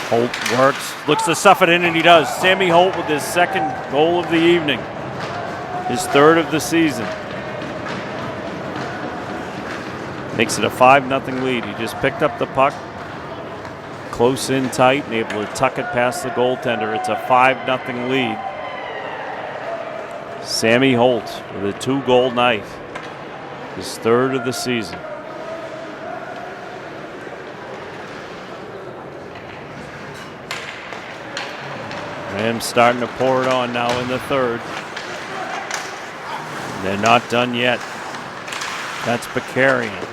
Holt works, looks to stuff it in, and he does. Sammy Holt with his second goal of the evening. His third of the season. Makes it a 5-0 lead. He just picked up the puck. Close in tight and able to tuck it past the goaltender. It's a 5-0 lead. Sammy Holt with a 2-goal night, his third of the season. Rams starting to pour it on now in the third. They're not done yet. That's Bakarian.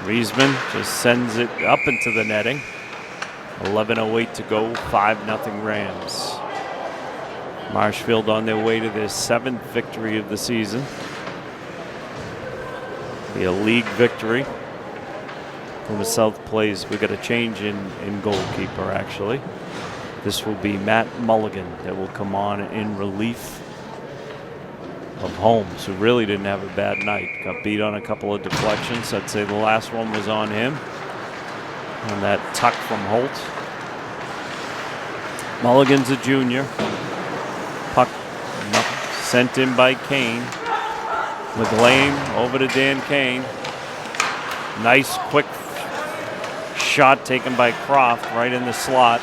Riesman just sends it up into the netting. 11:08 to go, 5-0 Rams. Marshfield on their way to their 7th victory of the season. Be a league victory. Plymouth South plays, we got a change in goalkeeper actually. This will be Matt Mulligan that will come on in relief of Holmes, who really didn't have a bad night. Got beat on a couple of deflections. I'd say the last one was on him. On that tuck from Holt. Mulligan's a junior. Puck sent in by Kane. McGlame over to Dan Kane. Nice quick shot taken by Croft right in the slot.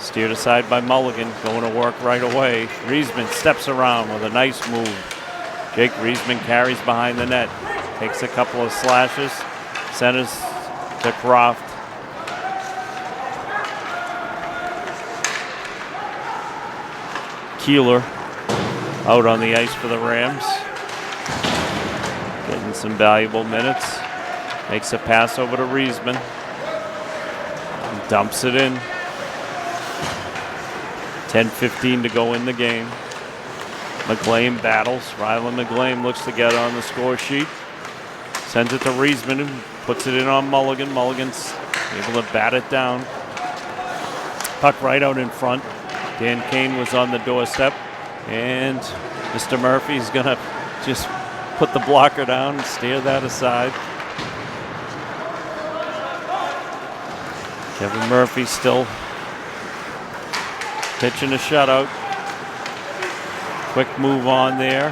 Steered aside by Mulligan, going to work right away. Riesman steps around with a nice move. Jake Riesman carries behind the net. Takes a couple of slashes. Centers to Croft. Keeler out on the ice for the Rams. Getting some valuable minutes. Makes a pass over to Riesman. Dumps it in. 10:15 to go in the game. McGlame battles. Rylan McGlame looks to get on the score sheet. Sends it to Riesman, who puts it in on Mulligan. Mulligan's able to bat it down. Puck right out in front. Dan Kane was on the doorstep. And Mr. Murphy's going to just put the blocker down and steer that aside. Kevin Murphy still pitching a shutout. Quick move on there.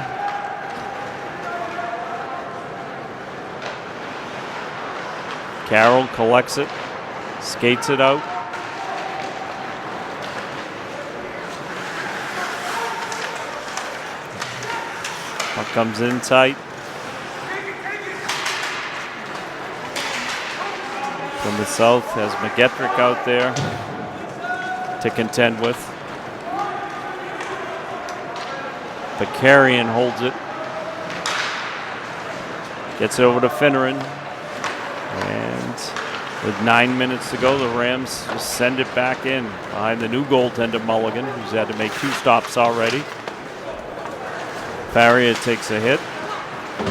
Carroll collects it, skates it out. Puck comes in tight. From the south has McGettrick out there to contend with. Bakarian holds it. Gets it over to Finneran. And with 9 minutes to go, the Rams just send it back in behind the new goaltender Mulligan, who's had to make 2 stops already. Faria takes a hit.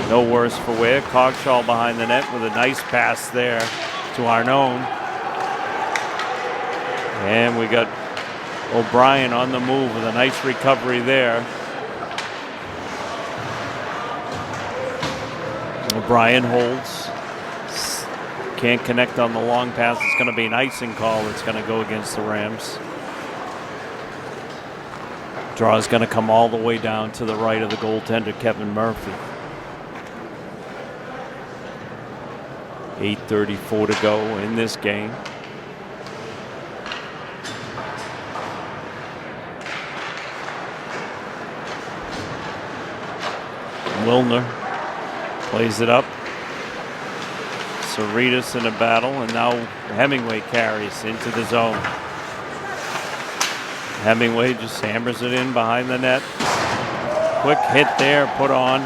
No worse for wear. Cogshaw behind the net with a nice pass there to Arnone. And we got O'Brien on the move with a nice recovery there. O'Brien holds. Can't connect on the long pass. It's going to be an icing call that's going to go against the Rams. Draw is going to come all the way down to the right of the goaltender, Kevin Murphy. 8:34 to go in this game. Wilner plays it up. Cerritos in a battle, and now Hemingway carries into the zone. Hemingway just hammers it in behind the net. Quick hit there, put on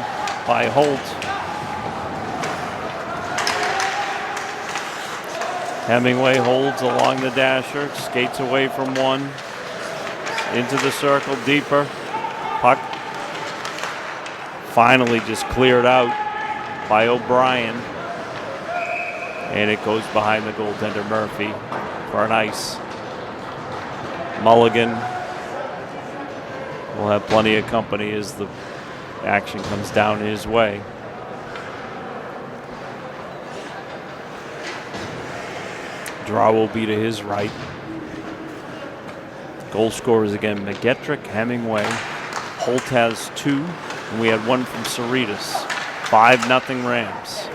by Holt. Hemingway holds along the dasher, skates away from one, into the circle, deeper. Puck finally just cleared out by O'Brien. And it goes behind the goaltender Murphy for an ice. Mulligan will have plenty of company as the action comes down his way. Draw will be to his right. Goal scorers again, McGettrick, Hemingway. Holt has 2, and we had 1 from Cerritos. 5-0 Rams.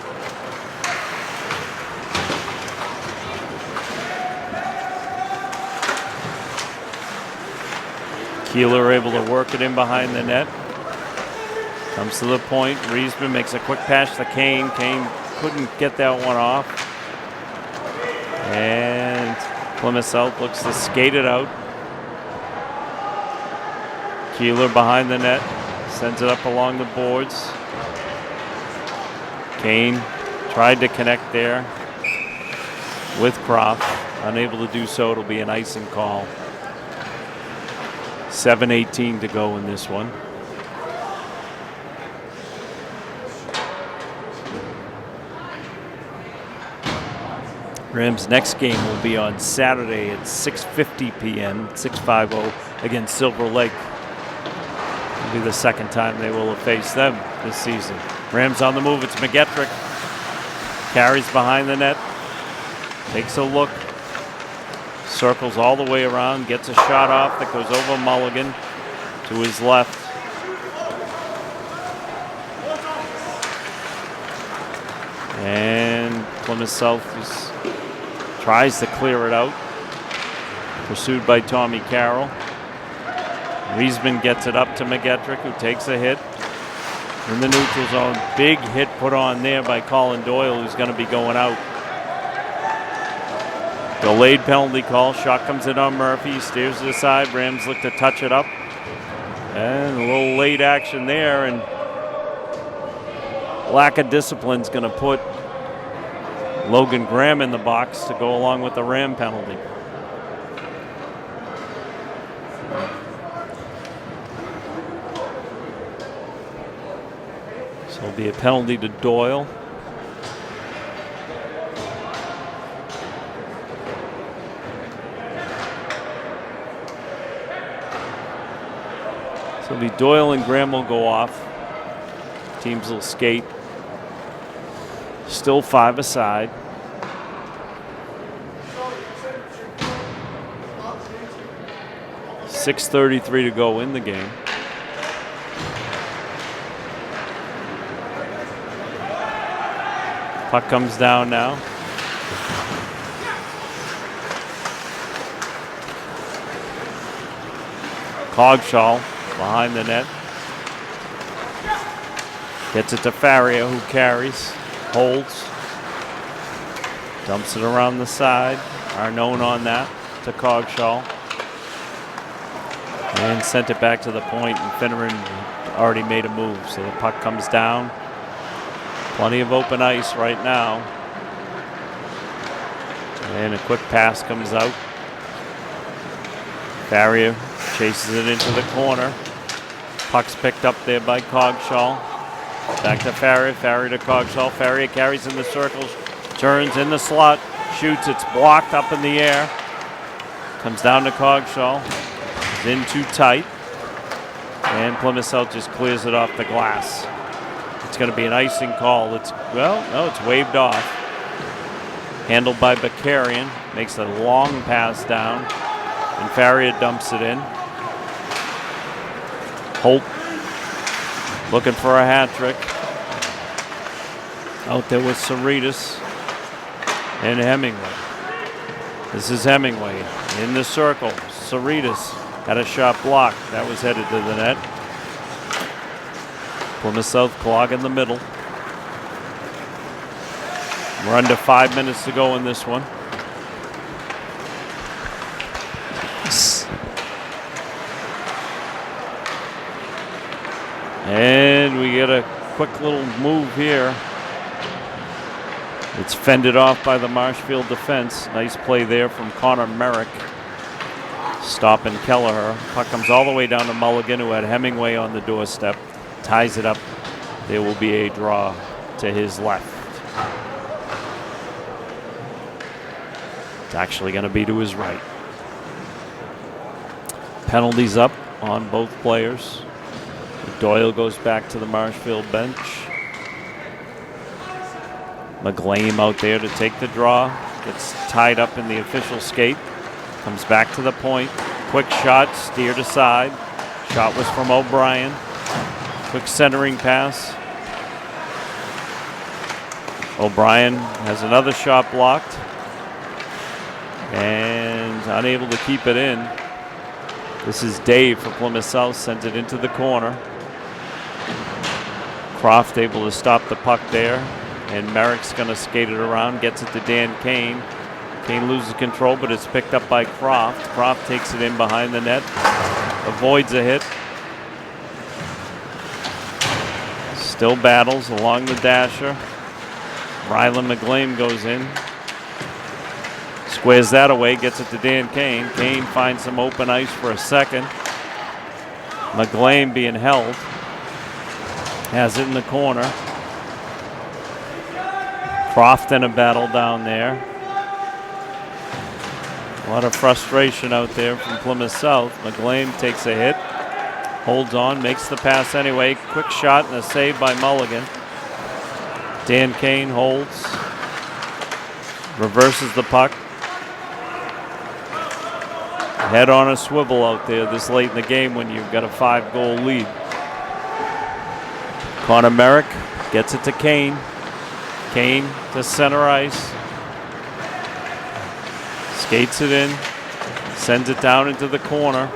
Keeler able to work it in behind the net. Comes to the point. Riesman makes a quick pass to Kane. Kane couldn't get that one off. And Plymouth South looks to skate it out. Keeler behind the net. Sends it up along the boards. Kane tried to connect there with Croft. Unable to do so. It'll be an icing call. 7:18 to go in this one. Rams' next game will be on Saturday at 6:50 p.m., 6:50 against Silver Lake. It'll be the second time they will have faced them this season. Rams on the move. It's McGettrick. Carries behind the net. Takes a look. Circles all the way around. Gets a shot off that goes over Mulligan to his left. And Plymouth South tries to clear it out. Pursued by Tommy Carroll. Riesman gets it up to McGettrick, who takes a hit in the neutral zone. Big hit put on there by Colin Doyle, who's going to be going out. Delayed penalty call. Shot comes in on Murphy. He steers it aside. Rams look to touch it up. And a little late action there, and lack of discipline is going to put Logan Graham in the box to go along with the Ram penalty. So it'll be a penalty to Doyle. So it'll be Doyle and Graham will go off. Teams will skate. Still 5 aside. .6:33 to go in the game. Puck comes down now. Cogshaw behind the net. Gets it to Faria, who carries. Holds. Dumps it around the side. Arnone on that to Cogshaw. And sent it back to the point, and Finneran already made a move. So the puck comes down. Plenty of open ice right now. And a quick pass comes out. Faria chases it into the corner. Puck's picked up there by Cogshaw. Back to Faria. Faria to Cogshaw. Faria carries in the circles. Turns in the slot. Shoots. It's blocked up in the air. Comes down to Cogshaw. It's in too tight. And Plymouth South just clears it off the glass. It's going to be an icing call. It's waved off. Handled by Bakarian. Makes a long pass down. And Faria dumps it in. Holt looking for a hat trick. Out there with Saritas and Hemingway. This is Hemingway in the circle. Saritas had a shot blocked. That was headed to the net. Plymouth South clog in the middle. We're under 5 minutes to go in this one. And we get a quick little move here. It's fended off by the Marshfield defense. Nice play there from Connor Merrick. Stopping Kelleher. Puck comes all the way down to Mulligan, who had Hemingway on the doorstep. Ties it up. There will be a draw to his left. It's actually going to be to his right. Penalties up on both players. Doyle goes back to the Marshfield bench. McGlame out there to take the draw. Gets tied up in the official skate. Comes back to the point. Quick shot, steered aside. Shot was from O'Brien. Quick centering pass. O'Brien has another shot blocked. And unable to keep it in. This is Dave for Plymouth South, sends it into the corner. Croft able to stop the puck there, and Merrick's going to skate it around, gets it to Dan Kane. Kane loses control, but it's picked up by Croft. Croft takes it in behind the net, avoids a hit. Still battles along the dasher. Rylan McGlame goes in. Squares that away, gets it to Dan Kane. Kane finds some open ice for a second. McGlame being held. Has it in the corner. Croft in a battle down there. A lot of frustration out there from Plymouth South. McGlame takes a hit. Holds on, makes the pass anyway. Quick shot and a save by Mulligan. Dan Kane holds. Reverses the puck. Head on a swivel out there this late in the game when you've got a 5-goal lead. Connor Merrick gets it to Kane. Kane to center ice. Skates it in. Sends it down into the corner.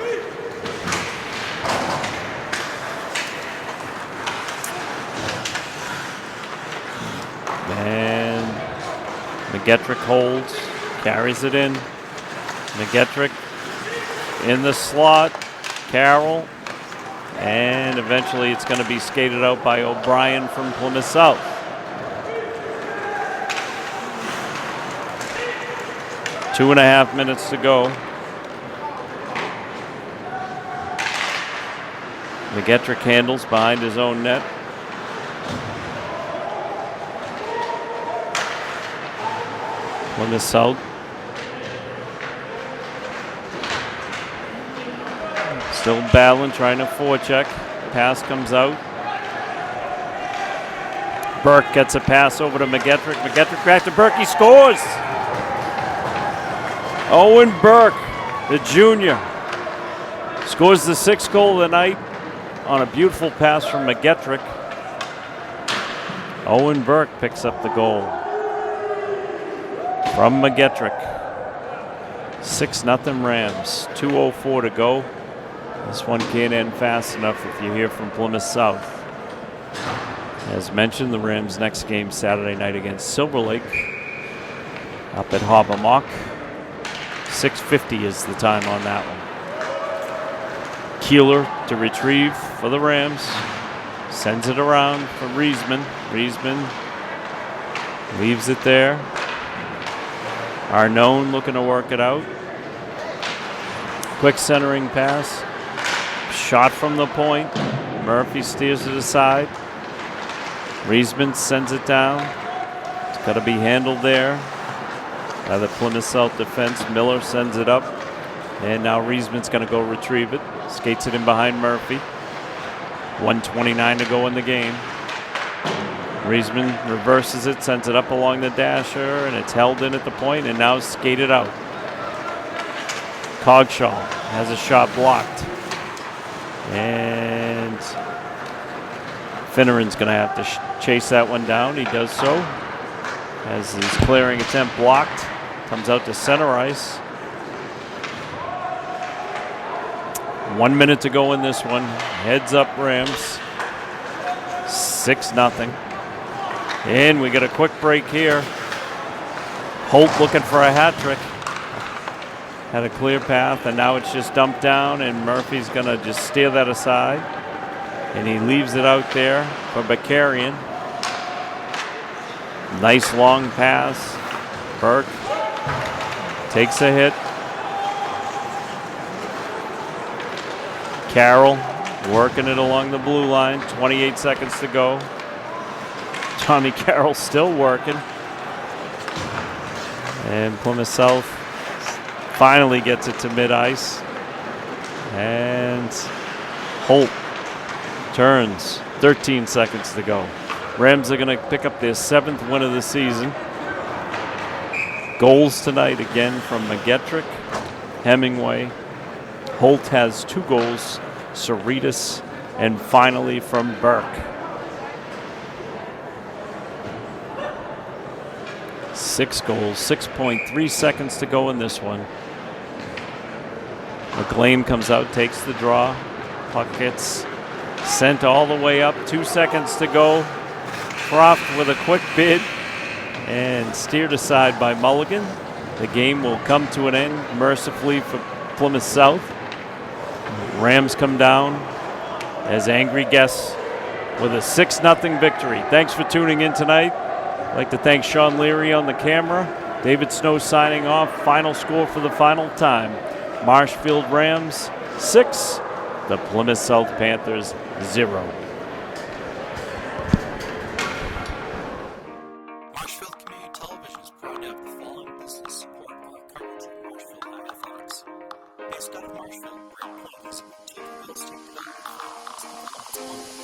And McGettrick holds, carries it in. McGettrick in the slot. Carroll. And eventually it's going to be skated out by O'Brien from Plymouth South. Two and a half minutes to go. McGettrick handles behind his own net. Plymouth South. Still battling, trying to forecheck. Pass comes out. Burke gets a pass over to McGettrick. McGettrick back to Burke. He scores! Owen Burke, the junior, scores the 6th goal of the night on a beautiful pass from McGettrick. Owen Burke picks up the goal from McGettrick. 6-0 Rams. 2:04 to go. This one can't end fast enough if you hear from Plymouth South. As mentioned, the Rams' next game Saturday night against Silver Lake up at Hobbamock. 6:50 is the time on that one. Keeler to retrieve for the Rams. Sends it around for Riesman. Riesman leaves it there. Arnone looking to work it out. Quick centering pass. Shot from the point. Murphy steers it aside. Riesman sends it down. It's got to be handled there by the Plymouth South defense. Miller sends it up. And now Riesman's going to go retrieve it. Skates it in behind Murphy. 1:29 to go in the game. Riesman reverses it, sends it up along the dasher, and it's held in at the point and now skated out. Cogshaw has a shot blocked. And Finneran's going to have to chase that one down. He does so. Has his clearing attempt blocked. Comes out to center ice. 1 minute to go in this one. Heads up Rams. 6-0. And we get a quick break here. Holt looking for a hat trick. Had a clear path, and now it's just dumped down, and Murphy's going to just steer that aside. And he leaves it out there for Bakarian. Nice long pass. Burke takes a hit. Carroll working it along the blue line. 28 seconds to go. Tommy Carroll still working. And Plymouth South finally gets it to mid-ice. And Holt turns. 13 seconds to go. Rams are going to pick up their 7th win of the season. Goals tonight again from McGettrick, Hemingway. Holt has 2 goals, Cerritos, and finally from Burke. 6 goals, 6.3 seconds to go in this one. McLean comes out, takes the draw. Puck gets sent all the way up. 2 seconds to go. Croft with a quick bid and steered aside by Mulligan. The game will come to an end mercifully for Plymouth South. Rams come down as angry guests with a 6-0 victory. Thanks for tuning in tonight. I'd like to thank Sean Leary on the camera. David Snow signing off. Final score for the final time. Marshfield Rams 6, the Plymouth South Panthers 0. Marshfield Community Television is proud to have the following business support our coverage of Marshfield Halifax. Based out of Marshfield, Brait Point is a boutique real estate developer.